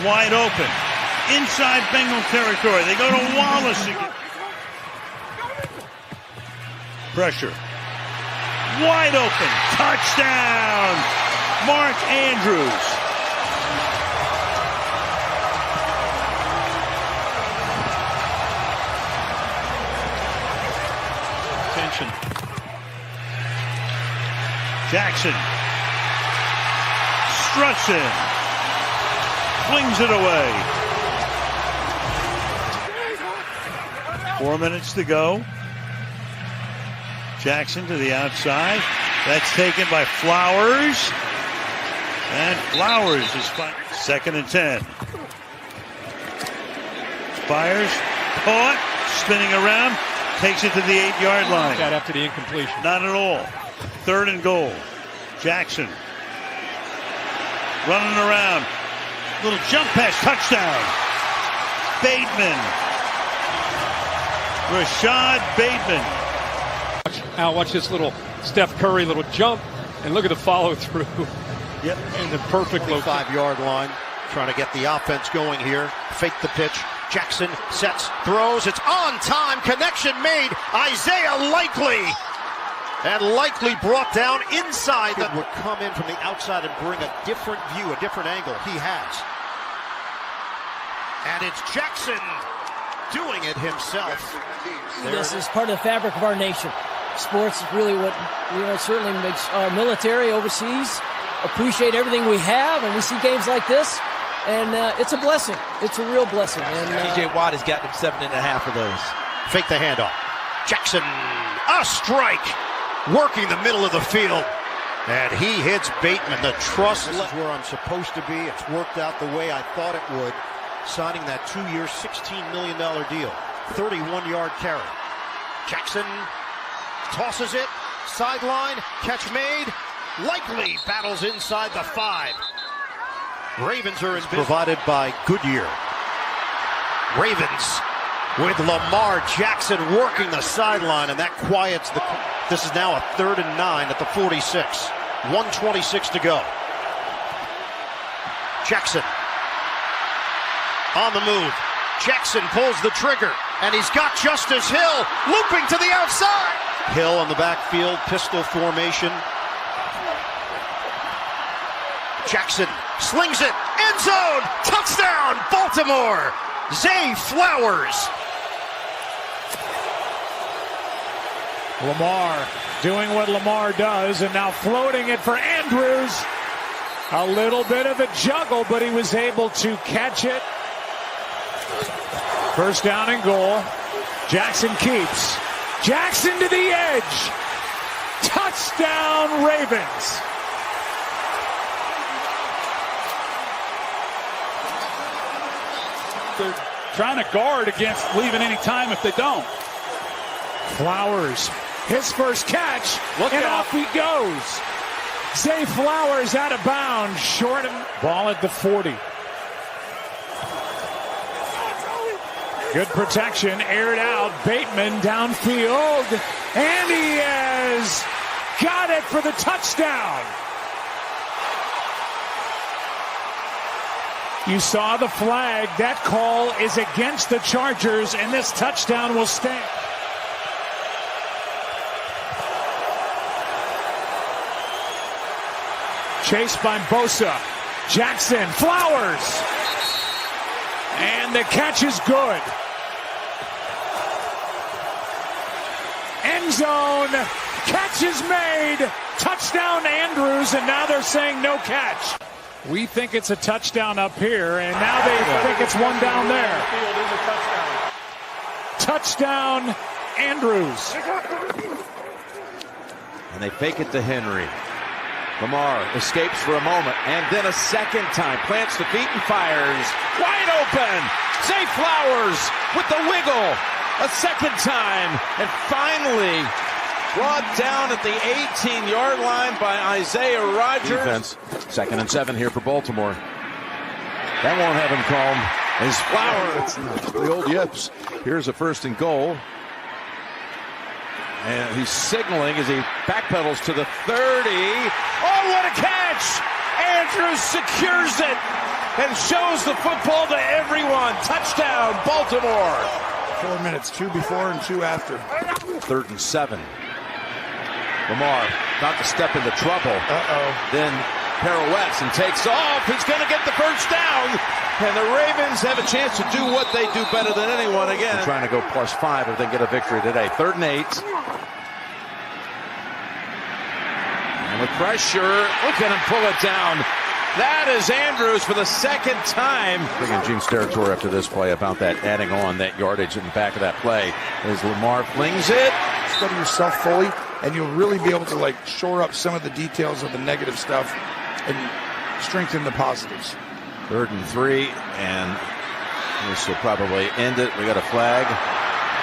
Wide open. Inside Bengal territory. They go to Wallace again. Pressure. Wide open. Touchdown. Mark Andrews. Attention. Jackson. Struts in. Flings it away. 4 minutes to go. Jackson to the outside. That's taken by Flowers. And Flowers is fine. 2nd and 10. Fires. Caught. Spinning around. Takes it to the 8-yard line. Got after the incompletion. Not at all. 3rd and goal. Jackson. Running around. Little jump pass. Touchdown. Bateman. Rashad Bateman. Al, watch this little Steph Curry little jump, and look at the follow through. Yep. In the perfect 5-yard line. Trying to get the offense going here. Fake the pitch. Jackson sets, throws. It's on time. Connection made. Isaiah Likely. And Likely brought down inside. That would come in from the outside and bring a different view, a different angle. He has. And it's Jackson doing it himself. This is part of the fabric of our nation. Sports is really what, certainly makes our military overseas appreciate everything we have, and we see games like this, and it's a blessing. It's a real blessing. And T.J. Watt has gotten him 7.5 of those. Fake the handoff. Jackson, a strike, working the middle of the field, and he hits Bateman. The trust. This is where I'm supposed to be. It's worked out the way I thought it would. Signing that 2-year, $16 million deal. 31-yard carry. Jackson tosses it. Sideline. Catch made. Likely battles inside the 5. Ravens are in business. Provided by Goodyear. Ravens with Lamar Jackson working the sideline, and that quiets the... This is now a 3rd and 9 at the 46. 1:26 to go. Jackson on the move. Jackson pulls the trigger, and he's got Justice Hill looping to the outside. Hill on the backfield, pistol formation. Jackson slings it, end zone, touchdown, Baltimore. Zay Flowers. Lamar doing what Lamar does, and now floating it for Andrews. A little bit of a juggle, but he was able to catch it. First down and goal. Jackson keeps. Jackson to the edge. Touchdown, Ravens. They're trying to guard against leaving any time if they don't. Flowers, his first catch, and off he goes. Zay Flowers out of bounds, short of ball at the 40. Good protection, aired out. Bateman downfield, and he has got it for the touchdown. You saw the flag. That call is against the Chargers, and this touchdown will stand. Chased by Bosa. Jackson, Flowers. And the catch is good. End zone. Catch is made. Touchdown, Andrews, and now they're saying no catch. We think it's a touchdown up here, and now they think it's one down there. Touchdown, Andrews. And they fake it to Henry. Lamar escapes for a moment, and then a second time. Plants the feet and fires. Wide open! Zay Flowers with the wiggle. A second time, and finally brought down at the 18-yard line by Isaiah Rodgers. Defense. 2nd and 7 here for Baltimore. That won't have him calm. His Flowers. The old yips. Here's a 1st and goal. And he's signaling as he backpedals to the 30. Oh, what a catch! Andrews secures it and shows the football to everyone. Touchdown, Baltimore. 4 minutes, 2 before and 2 after. 3rd and 7. Lamar about to step into trouble. Then pirouettes and takes off. He's going to get the first down. And the Ravens have a chance to do what they do better than anyone again. They're trying to go +5 if they get a victory today. 3rd and 8. And with pressure, look at him pull it down. That is Andrews for the second time. Big in Gene's territory after this play about that, adding on that yardage in the back of that play. As Lamar flings it. Study yourself fully, and you'll really be able to shore up some of the details of the negative stuff and strengthen the positives. 3rd and 3, and this will probably end it. We got a flag.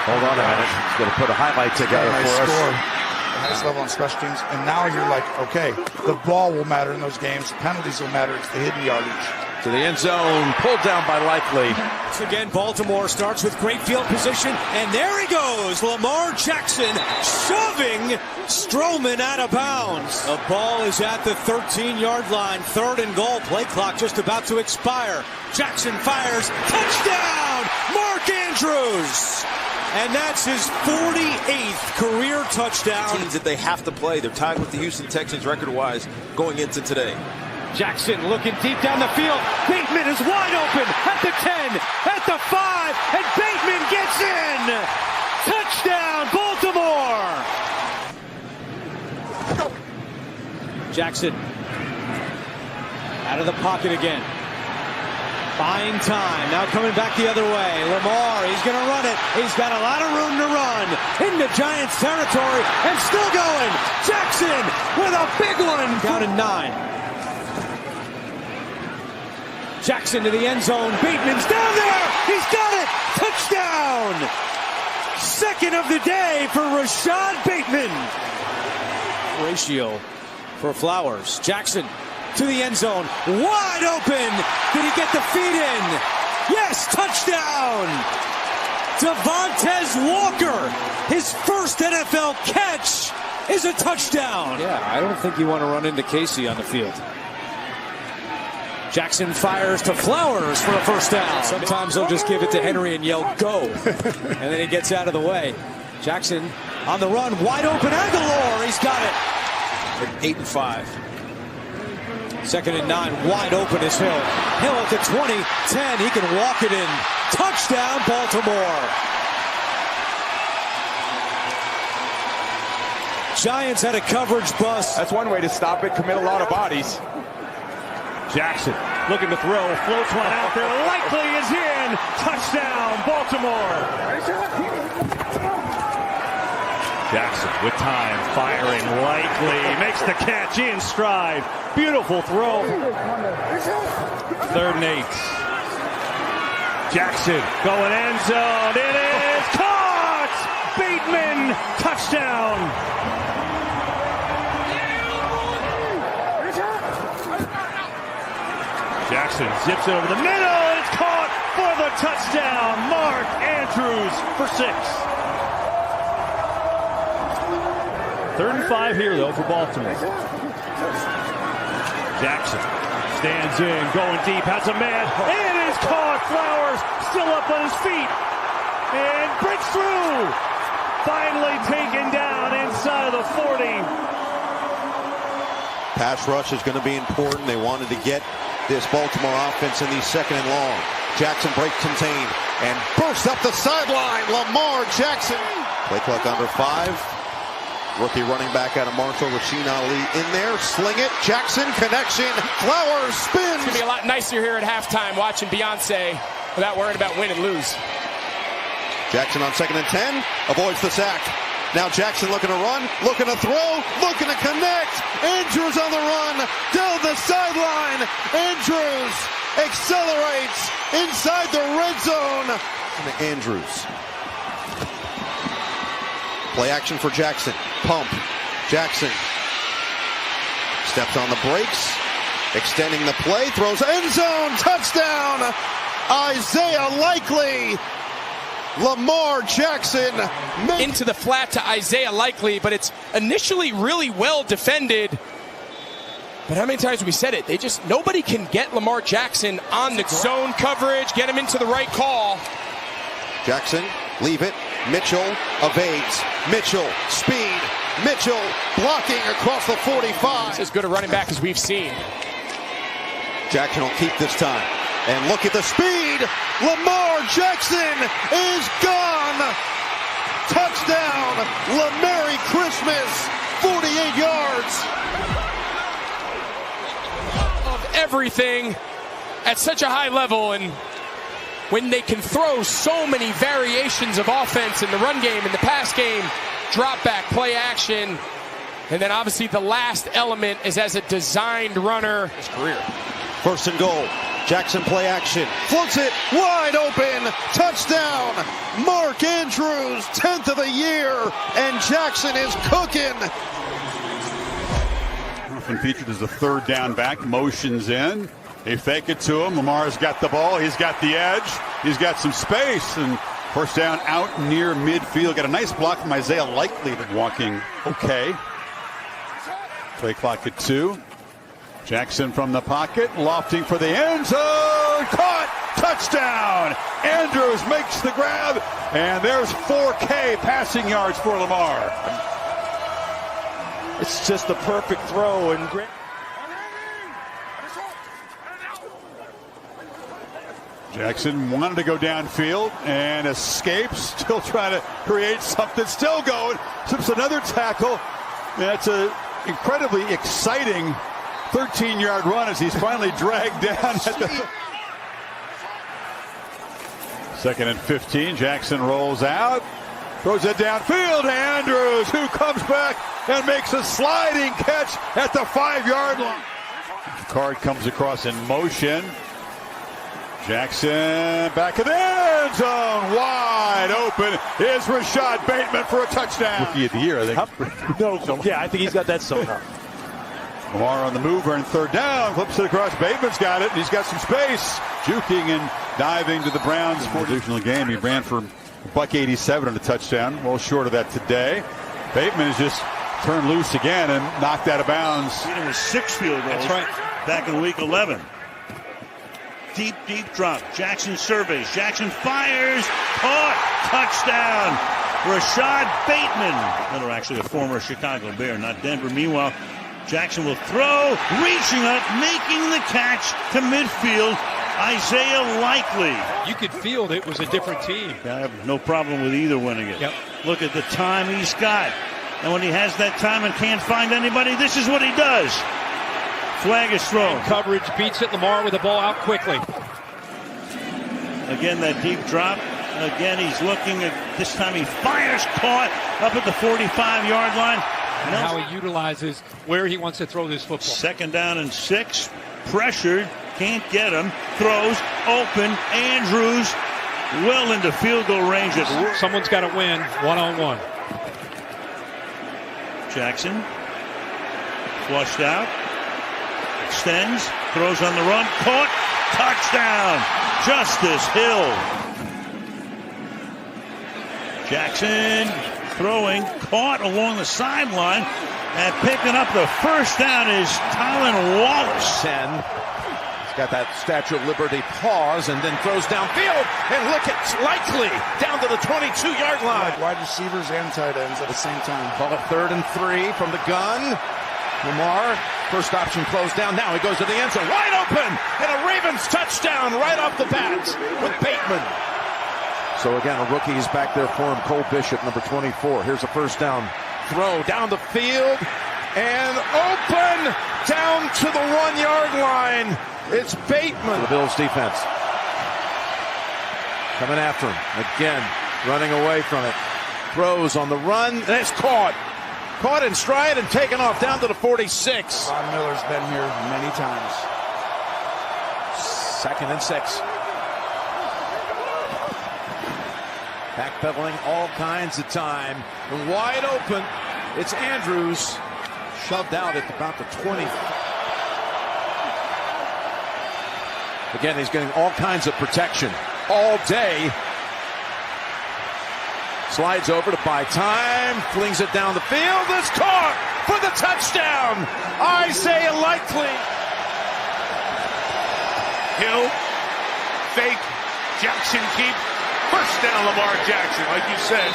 Hold on a minute. He's going to put a highlight together for us. Nice level on special teams, and now you're like, okay, the ball will matter in those games. Penalties will matter. It's the hidden yardage. To the end zone, pulled down by Likely. Once again, Baltimore starts with great field position, and there he goes. Lamar Jackson shoving Strowman out of bounds. The ball is at the 13-yard line. 3rd and goal. Play clock just about to expire. Jackson fires. Touchdown! Mark Andrews! And that's his 48th career touchdown. Teams that they have to play. They're tied with the Houston Texans record-wise going into today. Jackson looking deep down the field. Bateman is wide open at the 10, at the 5, and Bateman gets in. Touchdown, Baltimore. Jackson out of the pocket again. Buying time. Now coming back the other way. Lamar, he's going to run it. He's got a lot of room to run into Giants territory and still going. Jackson with a big one. Down to 9. Jackson to the end zone. Bateman's down there. He's got it. Touchdown. 2nd of the day for Rashad Bateman. Ratio for Flowers. Jackson to the end zone. Wide open. Did he get the feet in? Yes, touchdown. Devontae Walker, his first NFL catch, is a touchdown. Yeah, I don't think you want to run into Casey on the field. Jackson fires to Flowers for a first down. Sometimes they'll just give it to Henry and yell, go. And then he gets out of the way. Jackson on the run, wide open. Aguilar, he's got it. 8 and 5. 2nd and 9, wide open is Hill. Hill at the 20, 10, he can walk it in. Touchdown, Baltimore. Giants had a coverage bust. That's one way to stop it, commit a lot of bodies. Jackson looking to throw, floats one out there, likely is in. Touchdown, Baltimore. Jackson with time, firing, likely, makes the catch in stride. Beautiful throw. 3rd and 8. Jackson going end zone. It is caught! Bateman, touchdown. Jackson zips it over the middle. It's caught for the touchdown. Mark Andrews for 6. 3rd and 5 here, though, for Baltimore. Jackson stands in, going deep, has a man. It is caught. Flowers still up on his feet. And breaks through. Finally taken down inside of the 40. Pass rush is going to be important. They wanted to get this Baltimore offense in the 2nd and long. Jackson breaks contained and bursts up the sideline. Lamar Jackson. Play clock under 5. Rookie running back out of Marshall, Rasheen Ali in there. Sling it. Jackson connection. Flowers spins. It's going to be a lot nicer here at halftime watching Beyonce without worrying about win and lose. Jackson on 2nd and 10. Avoids the sack. Now Jackson looking to run, looking to throw, looking to connect. Andrews on the run, down the sideline. Andrews accelerates inside the red zone. Andrews. Play action for Jackson. Pump. Jackson steps on the brakes, extending the play, throws end zone, touchdown. Isaiah Likely. Lamar Jackson into the flat to Isaiah Likely, but it's initially really well defended. But how many times have we said it? Nobody can get Lamar Jackson on the zone coverage, get him into the right call. Jackson, leave it. Mitchell evades. Mitchell, speed. Mitchell blocking across the 45. It's as good a running back as we've seen. Jackson will keep this time. And look at the speed. Lamar Jackson is gone. Touchdown. Merry Christmas. 48 yards. Of everything at such a high level, and when they can throw so many variations of offense in the run game, in the pass game, drop back, play action, and then obviously the last element is as a designed runner. His career. 1st and goal. Jackson play action. Floats it wide open. Touchdown. Mark Andrews, 10th of the year. And Jackson is cooking. Often featured as a 3rd down back. Motions in. They fake it to him. Lamar's got the ball. He's got the edge. He's got some space. And 1st down out near midfield. Got a nice block from Isaiah Likely, walking okay. Play clock at 2. Jackson from the pocket, lofting for the end zone. Caught! Touchdown! Andrews makes the grab, and there's 4K passing yards for Lamar. It's just the perfect throw. And Jackson wanted to go downfield and escapes, still trying to create something, still going. Sips another tackle. That's an incredibly exciting 13-yard run as he's finally dragged down at the 2nd and 15. Jackson rolls out, throws it downfield. Andrews, who comes back and makes a sliding catch at the 5-yard line. Card comes across in motion. Jackson back in the end zone, wide open is Rashad Bateman for a touchdown. Rookie of the year, I think. Yeah, I think he's got that somehow. Lamar on the move, and 3rd down, flips it across. Bateman's got it, and he's got some space. Juking and diving to the Browns. Divisional game, he ran for $187 on a touchdown. Well short of that today. Bateman is just turned loose again and knocked out of bounds. It was 6 field goals. That's right. Back in week 11. Deep drop. Jackson surveys. Jackson fires. Caught. Touchdown. Rashad Bateman. Another actually a former Chicago Bear, not Denver. Meanwhile, Jackson will throw. Reaching up. Making the catch to midfield. Isaiah Likely. You could feel that it was a different team. I have no problem with either winning it. Yep. Look at the time he's got. And when he has that time and can't find anybody, this is what he does. Flag is thrown. And coverage beats it. Lamar with the ball out quickly. Again, that deep drop. Again, he's looking at this time. He fires, caught up at the 45-yard line. And how he utilizes where he wants to throw this football. 2nd down and 6. Pressured. Can't get him. Throws. Open. Andrews well into field goal range. Someone's got to win one-on-one. Jackson. Flushed out. Extends. Throws on the run. Caught. Touchdown. Justice Hill. Jackson throwing. Caught along the sideline. And picking up the first down is Tylan Wallace. 10. He's got that Statue of Liberty pause and then throws downfield. And look at Likely down to the 22-yard line. Wide receivers and tight ends at the same time. Ball at 3rd and 3 from the gun. Lamar, first option closed down. Now he goes to the end zone. Wide open. And a Ravens touchdown right off the bat with Bateman. So again, a rookie is back there for him. Cole Bishop, number 24. Here's a first down throw down the field. And open down to the 1-yard line. It's Bateman. The Bills defense coming after him. Again, running away from it. Throws on the run. And it's caught. Caught in stride and taken off down to the 46. Von Miller's been here many times. 2nd and 6. Backpedaling all kinds of time. And wide open. It's Andrews. Shoved out at about the 20. Again, he's getting all kinds of protection all day. Slides over to buy time. Flings it down the field. It's caught for the touchdown. Isaiah Likely. Hill. Fake. Jackson keep. First down Lamar Jackson, like you said.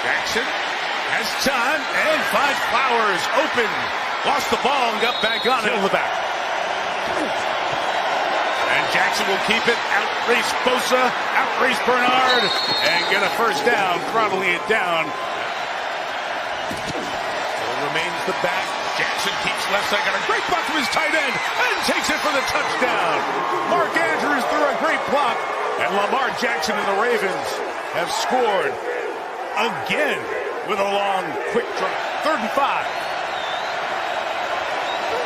Jackson has time and finds Flowers open. Lost the ball and got back on it. The back. And Jackson will keep it. Outrace Bosa. Outrace Bernard. And get a first down. Throttling it down. So remains the back. Jackson keeps left side. Got a great block from his tight end. And takes it for the touchdown. Mark Andrews threw a great block. And Lamar Jackson and the Ravens have scored again with a long, quick drive. 3rd and 5.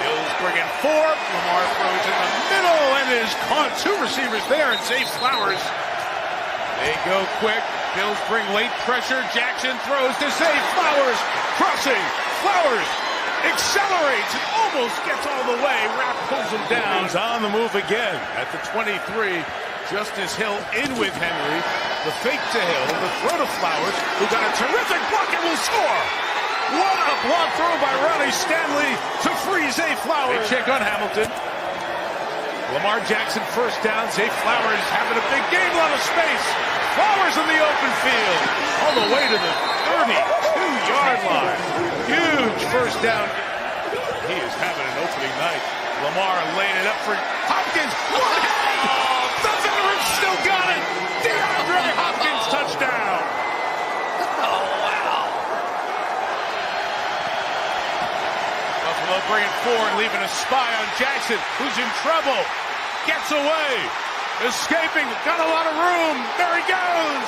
Bills bring in 4. Lamar throws in the middle and is caught. 2 receivers there and Zay Flowers. They go quick. Bills bring late pressure. Jackson throws to Zay Flowers. Crossing. Flowers accelerates and almost gets all the way. Rapp pulls him down. He's on the move again at the 23. Justice Hill in with Henry. The fake to Hill. The throw to Flowers, who got a terrific block and will score. What a block throw by Ronnie Stanley to free Zay Flowers. They check on Hamilton. Lamar Jackson first down. Zay Flowers having a big game, a lot of space. Flowers in the open field. All the way to the 32-yard line. Huge first down. He is having an opening night. Lamar laying it up for Hopkins. The veteran still got it. DeAndre Hopkins touchdown. Oh, wow. Buffalo bringing 4 and leaving a spy on Jackson, who's in trouble. Gets away. Escaping. Got a lot of room. There he goes.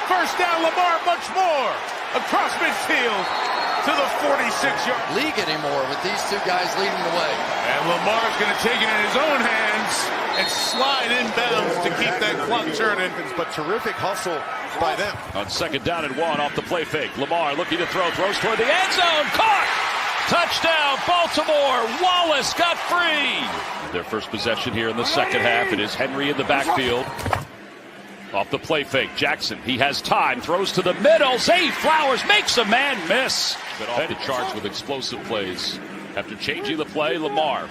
First down, Lamar, much more. Across midfield to the 46-yard. League anymore with these 2 guys leading the way. And Lamar's going to take it in his own hands and slide inbounds to keep that clock turning. But terrific hustle by them. On 2nd down and 1 off the play fake. Lamar looking to throw. Throws toward the end zone. Caught! Touchdown, Baltimore. Wallace got free. Their first possession here in the second half. It is Henry in the backfield. Off the play fake, Jackson, he has time, throws to the middle, Zay Flowers makes a man miss. But off the charts with explosive plays. After changing the play, Lamar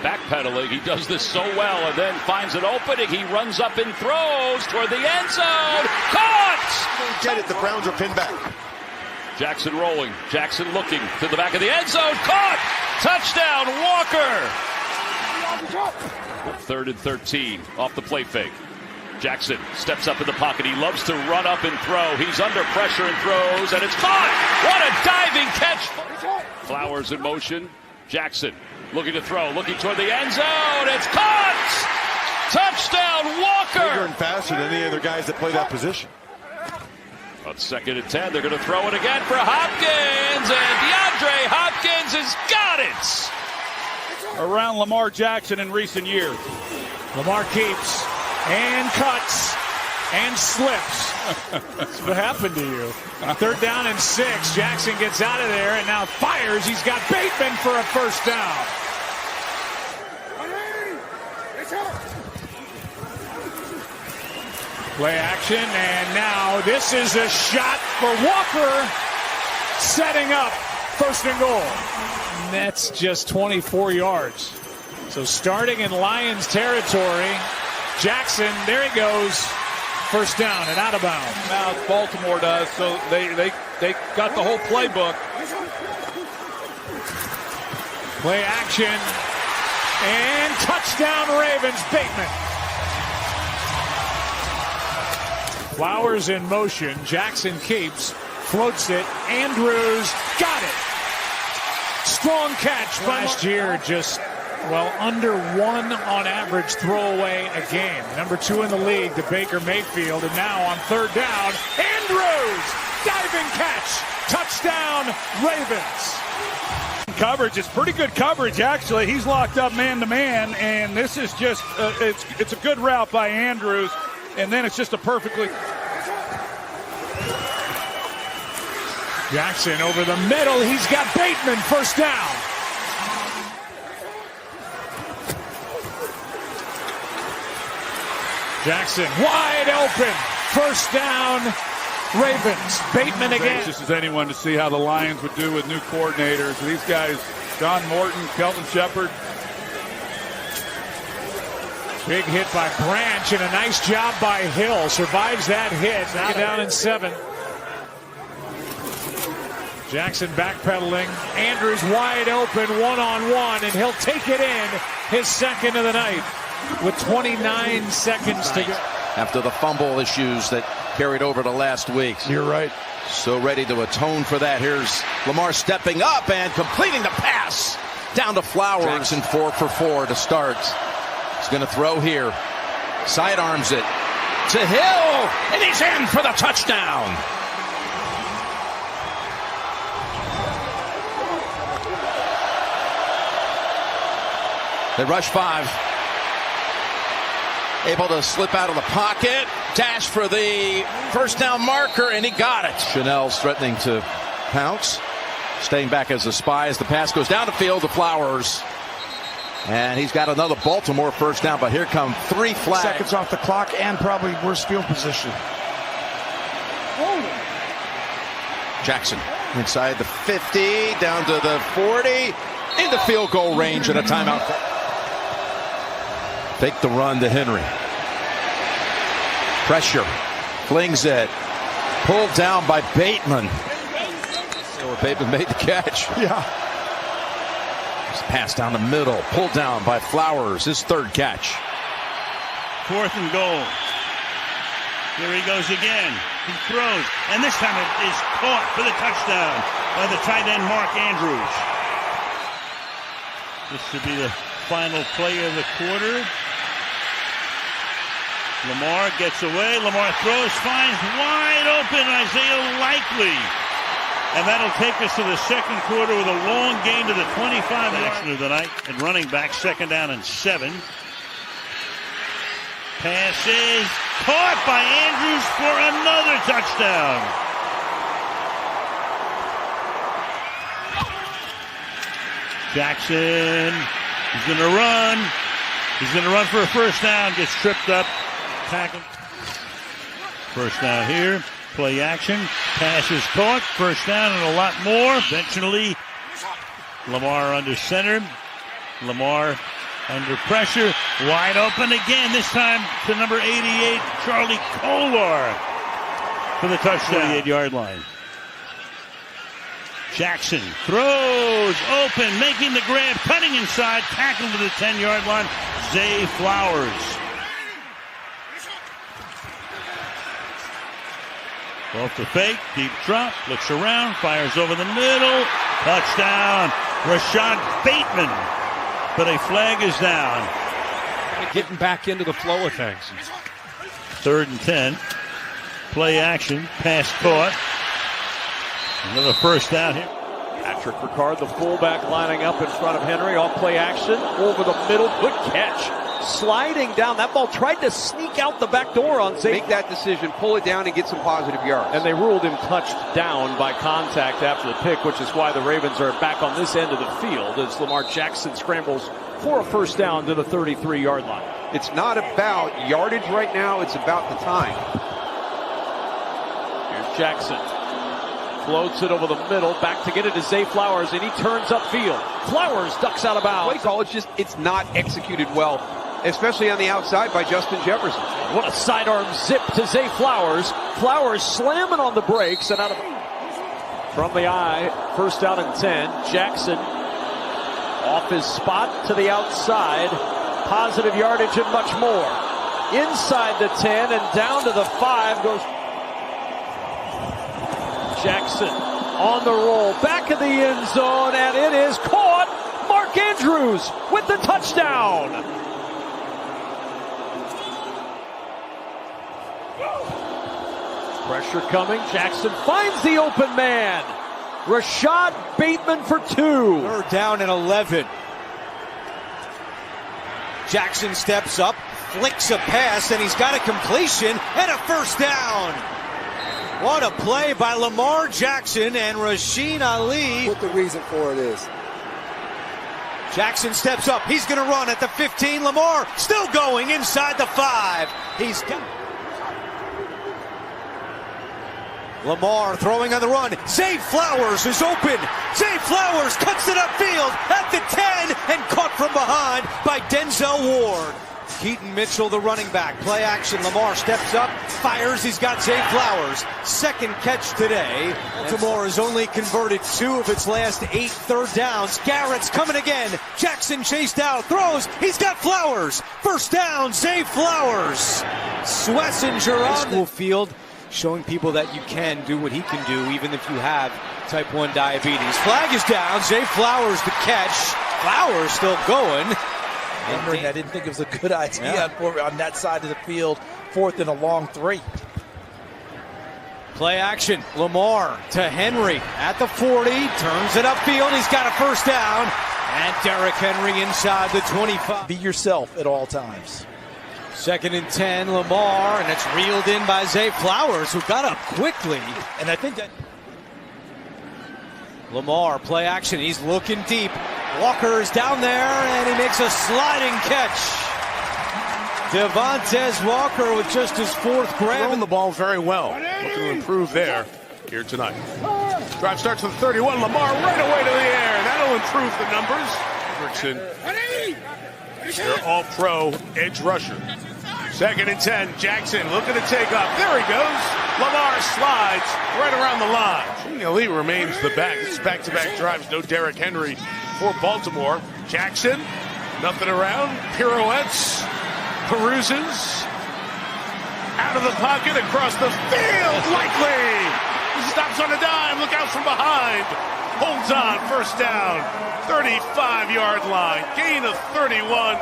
backpedaling, he does this so well and then finds an opening. He runs up and throws toward the end zone. Caught! Get it, the Browns are pinned back. Jackson rolling, Jackson looking to the back of the end zone. Caught! Touchdown, Walker! 3rd and 13 off the play fake. Jackson steps up in the pocket. He loves to run up and throw. He's under pressure and throws, and it's caught. What a diving catch. Flowers in motion. Jackson looking to throw, looking toward the end zone. It's caught. Touchdown, Walker. Bigger and faster than any other guys that play that position. On 2nd and 10, they're going to throw it again for Hopkins, and DeAndre Hopkins has got it. Around Lamar Jackson in recent years. Lamar keeps and cuts and slips. What happened to you? 3rd down and 6. Jackson gets out of there and now fires. He's got Bateman for a first down. Play action, and now this is a shot for Walker, setting up 1st and goal. And that's just 24 yards. So starting in Lions territory, Jackson, there he goes, 1st down and out of bounds. Now Baltimore does, so they got the whole playbook. Play action, and touchdown Ravens, Bateman. Flowers in motion, Jackson keeps, floats it, Andrews got it. Strong catch last year, just, well, under 1 on average throwaway a game. Number 2 in the league to Baker Mayfield, and now on 3rd down, Andrews, diving catch, touchdown Ravens. Coverage, it's pretty good coverage actually. He's locked up man-to-man, and this is just, it's a good route by Andrews. And then it's just a perfectly... Jackson over the middle. He's got Bateman, 1st down. Jackson wide open. 1st down, Ravens. Bateman again. Anxious as anyone to see how the Lions would do with new coordinators. These guys, John Morton, Kelvin Shepard. Big hit by Branch and a nice job by Hill. Survives that hit. Now down in 7. Jackson backpedaling. Andrews wide open, 1-on-1, and he'll take it in. His 2nd of the night with 29 seconds to go. After the fumble issues that carried over to last week. You're right. So ready to atone for that. Here's Lamar stepping up and completing the pass. Down to Flowers. Jackson 4 for 4 to start. He's going to throw here. Sidearms it to Hill, and he's in for the touchdown. They rush 5. Able to slip out of the pocket. Dash for the 1st down marker, and he got it. Chanel's threatening to pounce. Staying back as a spy as the pass goes down the field to Flowers. And he's got another Baltimore 1st down, but here come 3 flags. Seconds off the clock and probably worse field position. Jackson inside the 50, down to the 40, into field goal range and a timeout. Fake the run to Henry. Pressure, flings it, pulled down by Bateman. So Bateman made the catch. Yeah. Pass down the middle, pulled down by Flowers, his 3rd catch. 4th and goal. Here he goes again. He throws, and this time it is caught for the touchdown by the tight end Mark Andrews. This should be the final play of the quarter. Lamar gets away. Lamar throws, finds wide open Isaiah Likely. And that'll take us to the 2nd quarter with a long gain to the 25 action of the night. And running back, 2nd down and 7. Pass is caught by Andrews for another touchdown. Jackson is going to run. He's going to run for a 1st down. Gets tripped up. Tackled. First down here. Play action. Pass is caught. First down and a lot more. Eventually, Lamar under center. Lamar under pressure. Wide open again. This time to number 88, Charlie Kolar, for the touchdown. 28-yard line. Jackson throws open, making the grab, cutting inside, tackled to the 10-yard line. Zay Flowers. Off the fake, deep drop, looks around, fires over the middle. Touchdown, Rashad Bateman. But a flag is down. Getting back into the flow of things. 3rd and 10. Play action, pass caught. Another first down here. Patrick Ricard, the fullback, lining up in front of Henry. Off play action, over the middle, good catch. Sliding down, that ball tried to sneak out the back door on Zay. Make that decision, pull it down, and get some positive yards. And they ruled him touched down by contact after the pick, which is why the Ravens are back on this end of the field as Lamar Jackson scrambles for a first down to the 33-yard line. It's not about yardage right now, it's about the time. Here's Jackson. Floats it over the middle, back to get it to Zay Flowers, and he turns upfield. Flowers ducks out of bounds. Play call, it's not executed well, especially on the outside by Justin Jefferson. What a sidearm zip to Zay Flowers. Flowers slamming on the brakes and out of from the eye. First down and 10. Jackson off his spot to the outside. Positive yardage and much more. Inside the 10 and down to the 5 goes Jackson on the roll, back of the end zone, and it is caught. Mark Andrews with the touchdown. Pressure coming. Jackson finds the open man. Rashad Bateman for 2. 3rd down and 11. Jackson steps up, flicks a pass, and he's got a completion and a first down. What a play by Lamar Jackson and Rasheen Ali. What the reason for it is. Jackson steps up. He's going to run at the 15. Lamar still going inside the 5. He's got Lamar throwing on the run. Zay Flowers is open. Zay Flowers cuts it upfield at the 10 and caught from behind by Denzel Ward. Keaton Mitchell, the running back. Play action. Lamar steps up, fires. He's got Zay Flowers. Second catch today. Baltimore has only converted 2 of its last 8 third downs. Garrett's coming again. Jackson chased out, throws. He's got Flowers. First down, Zay Flowers. Swessinger on school field, showing people that you can do what he can do, even if you have type 1 diabetes. Flag is down. Zay Flowers the catch. Flowers still going. I didn't think it was a good idea on that side of the field. 4th and a long 3. Play action. Lamar to Henry at the 40. Turns it upfield. He's got a first down. And Derrick Henry inside the 25. Be yourself at all times. 2nd and 10. Lamar. And it's reeled in by Zay Flowers, who got up quickly. And I think that Lamar, play action. He's looking deep. Walker is down there, and he makes a sliding catch. Devontae Walker with just his 4th grab. Throwing the ball very well. Looking to improve there here tonight. Drive starts with 31. Lamar right away to the air. That'll improve the numbers. Hendrickson, their all-pro edge rusher. 2nd and 10. Jackson looking to take off. There he goes. Lamar slides right around the line. Ali remains the back. It's back-to-back drives. No Derrick Henry for Baltimore. Jackson, nothing around. Pirouettes, peruses. Out of the pocket, across the field. Likely. He stops on a dime. Look out from behind. Holds on. First down. 35-yard line. Gain of 31.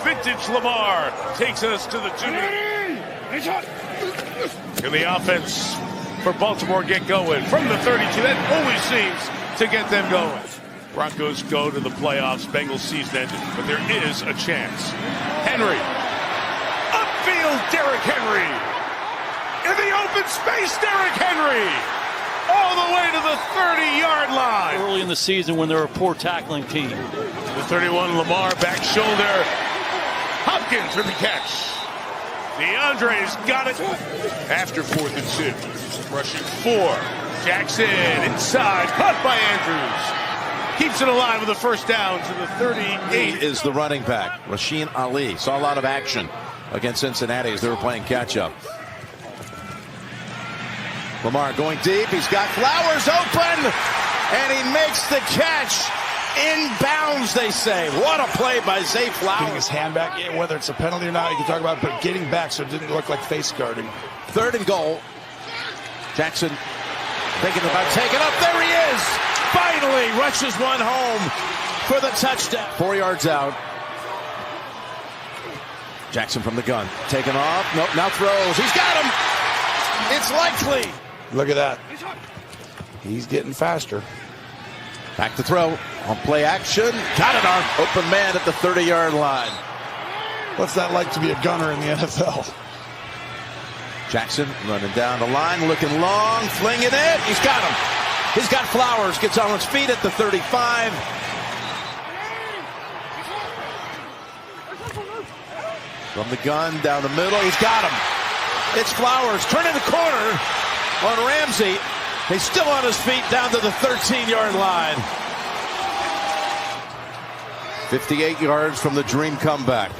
Vintage Lamar takes us to the 2-minute. And the offense for Baltimore get going from the 32. That always seems to get them going. Broncos go to the playoffs. Bengals season ended, but there is a chance. Henry. Upfield, Derrick Henry. In the open space, Derrick Henry. All the way to the 30-yard line. Early in the season when they're a poor tackling team. The 31, Lamar, back shoulder. Hopkins with the catch. DeAndre's got it after 4th and 2. Rushing 4. Jackson inside, caught by Andrews. Keeps it alive with a first down to the 38. Is the running back. Rasheen Ali saw a lot of action against Cincinnati as they were playing catch-up. Lamar going deep. He's got Flowers open, and he makes the catch. Inbounds, they say. What a play by Zay Flowers. Getting his hand back, whether it's a penalty or not, you can talk about it, but getting back so it didn't look like face guarding. 3rd and goal. Jackson thinking about taking up. There he is. Finally rushes one home for the touchdown. 4 yards out. Jackson from the gun. Taken off. Nope, now throws. He's got him. It's likely. Look at that. He's getting faster. Back to throw. On play action. Got it on. Open man at the 30-yard line. What's that like to be a gunner in the NFL? Jackson running down the line, looking long, flinging it. He's got him. He's got Flowers. Gets on his feet at the 35. From the gun down the middle. He's got him. It's Flowers turning the corner on Ramsey. He's still on his feet down to the 13-yard line. 58 yards from the dream comeback.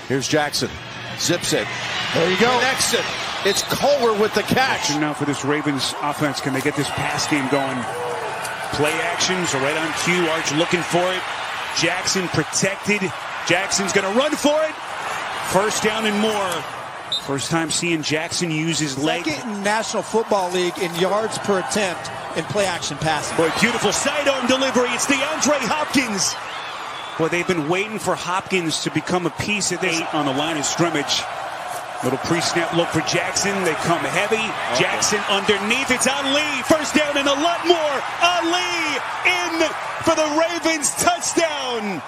Here's Jackson. Zips it. There you go. Connects it. It's Kohler with the catch. And now for this Ravens offense, can they get this pass game going? Play actions are right on cue. Arch looking for it. Jackson protected. Jackson's going to run for it. First down and more. First time seeing Jackson use his leg. Second in National Football League in yards per attempt in play action passing. Boy, beautiful sidearm delivery. It's DeAndre Hopkins. Boy, they've been waiting for Hopkins to become a piece of this on the line of scrimmage. Little pre-snap look for Jackson. They come heavy. Jackson underneath. It's Ali. First down and a lot more. Ali in for the Ravens touchdown.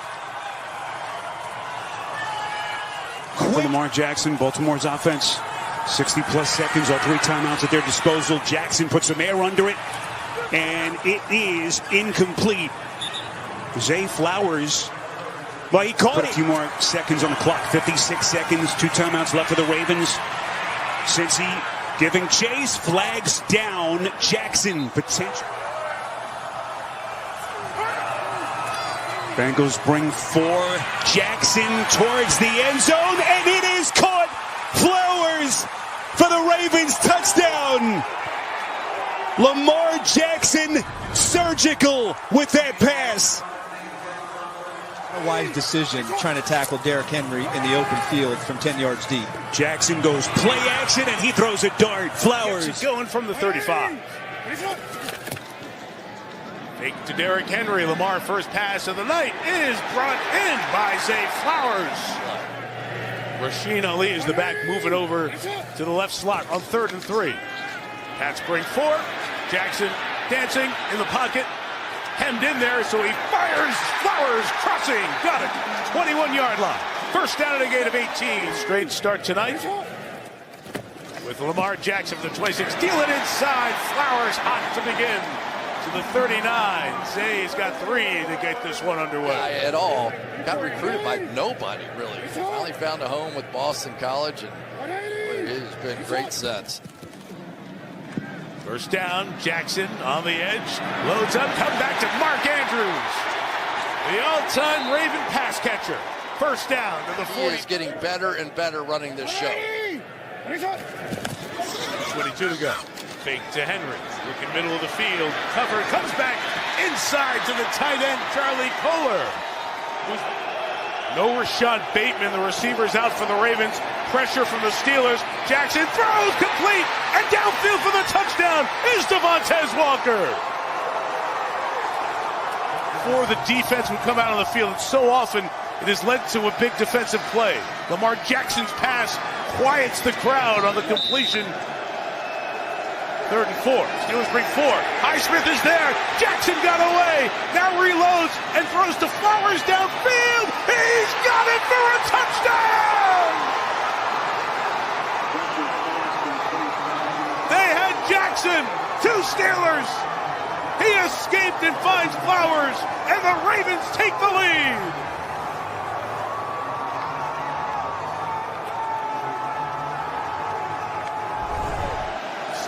For Lamar Jackson, Baltimore's offense, 60-plus seconds, all 3 timeouts at their disposal. Jackson puts some air under it, and it is incomplete. Zay Flowers, well, he caught it. A few more seconds on the clock, 56 seconds, 2 timeouts left for the Ravens. Cincy giving chase, flags down. Jackson, potential. Bengals bring 4. Jackson towards the end zone, and it is caught. Flowers for the Ravens touchdown. Lamar Jackson, surgical with that pass. A wise decision trying to tackle Derrick Henry in the open field from 10 yards deep. Jackson goes play action, and he throws a dart. Flowers going from the 35. Fake to Derrick Henry. Lamar, first pass of the night, is brought in by Zay Flowers. Rasheen Ali is the back, moving over to the left slot on 3rd and 3. Pats bring 4. Jackson dancing in the pocket. Hemmed in there, so he fires. Flowers crossing. Got it. 21-yard line. First down at a gain of 18. Straight start tonight with Lamar Jackson from the 26. Dealing inside. Flowers hot to begin. To the 39. Zay's got 3 to get this one underway. At all. Got recruited by nobody, really. Finally found a home with Boston College, and it has been great since. First down, Jackson on the edge. Loads up, come back to Mark Andrews. The all-time Raven pass catcher. First down to the 40. He is getting better and better running this show. 22 to go. Fake to Henry. Looking middle of the field. Cover comes back inside to the tight end, Charlie Kohler. No Rashad Bateman. The receiver's out for the Ravens. Pressure from the Steelers. Jackson throws complete. And downfield for the touchdown is Devontae Walker. Before the defense would come out on the field, so often it has led to a big defensive play. Lamar Jackson's pass quiets the crowd on the completion. 3rd and 4. Steelers bring 4. Highsmith is there. Jackson got away. Now reloads and throws to Flowers downfield. He's got it for a touchdown! They had Jackson. 2 Steelers. He escaped and finds Flowers, and the Ravens take the lead.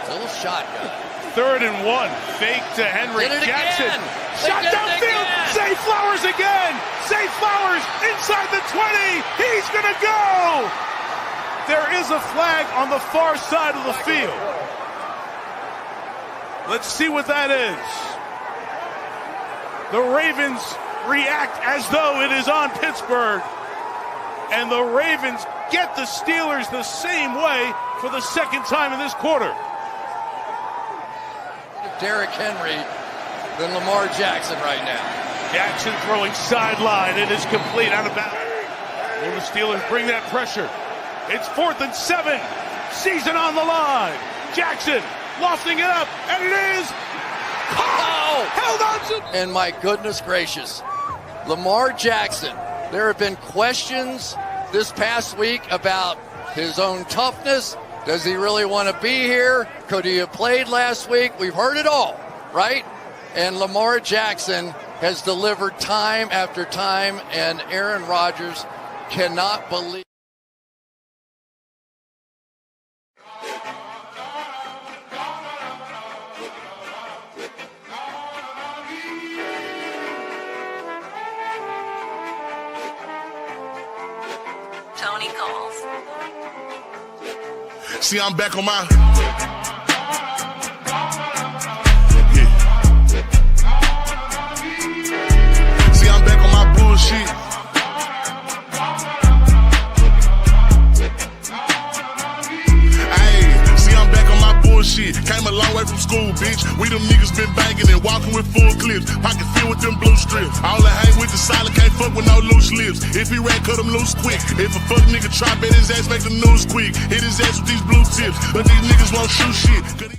Little shotgun. 3rd and 1. Fake to Henry Jackson. Again. Shot downfield. Zay Flowers again. Zay Flowers inside the 20. He's going to go. There is a flag on the far side of the field. Let's see what that is. The Ravens react as though it is on Pittsburgh. And the Ravens get the Steelers the same way for the second time in this quarter. Derrick Henry than Lamar Jackson right now. Jackson throwing sideline. It is complete, out of bounds. Will the Steelers bring that pressure? It's 4th and 7. Season on the line. Jackson lofting it up, and it is held on to. And my goodness gracious, Lamar Jackson. There have been questions this past week about his own toughness. Does he really want to be here? Could he have played last week? We've heard it all, right? And Lamar Jackson has delivered time after time, and Aaron Rodgers cannot believe. Tony Coles. See, I'm back on my. See, I'm back on my bullshit. Shit. Came a long way from school, bitch. We them niggas been banging and walking with full clips. Pocket filled with them blue strips. All I hang with the solid, can't fuck with no loose lips. If he rat, cut him loose quick. If a fuck nigga try, bet his ass make the news quick. Hit his ass with these blue tips. But these niggas won't shoot shit.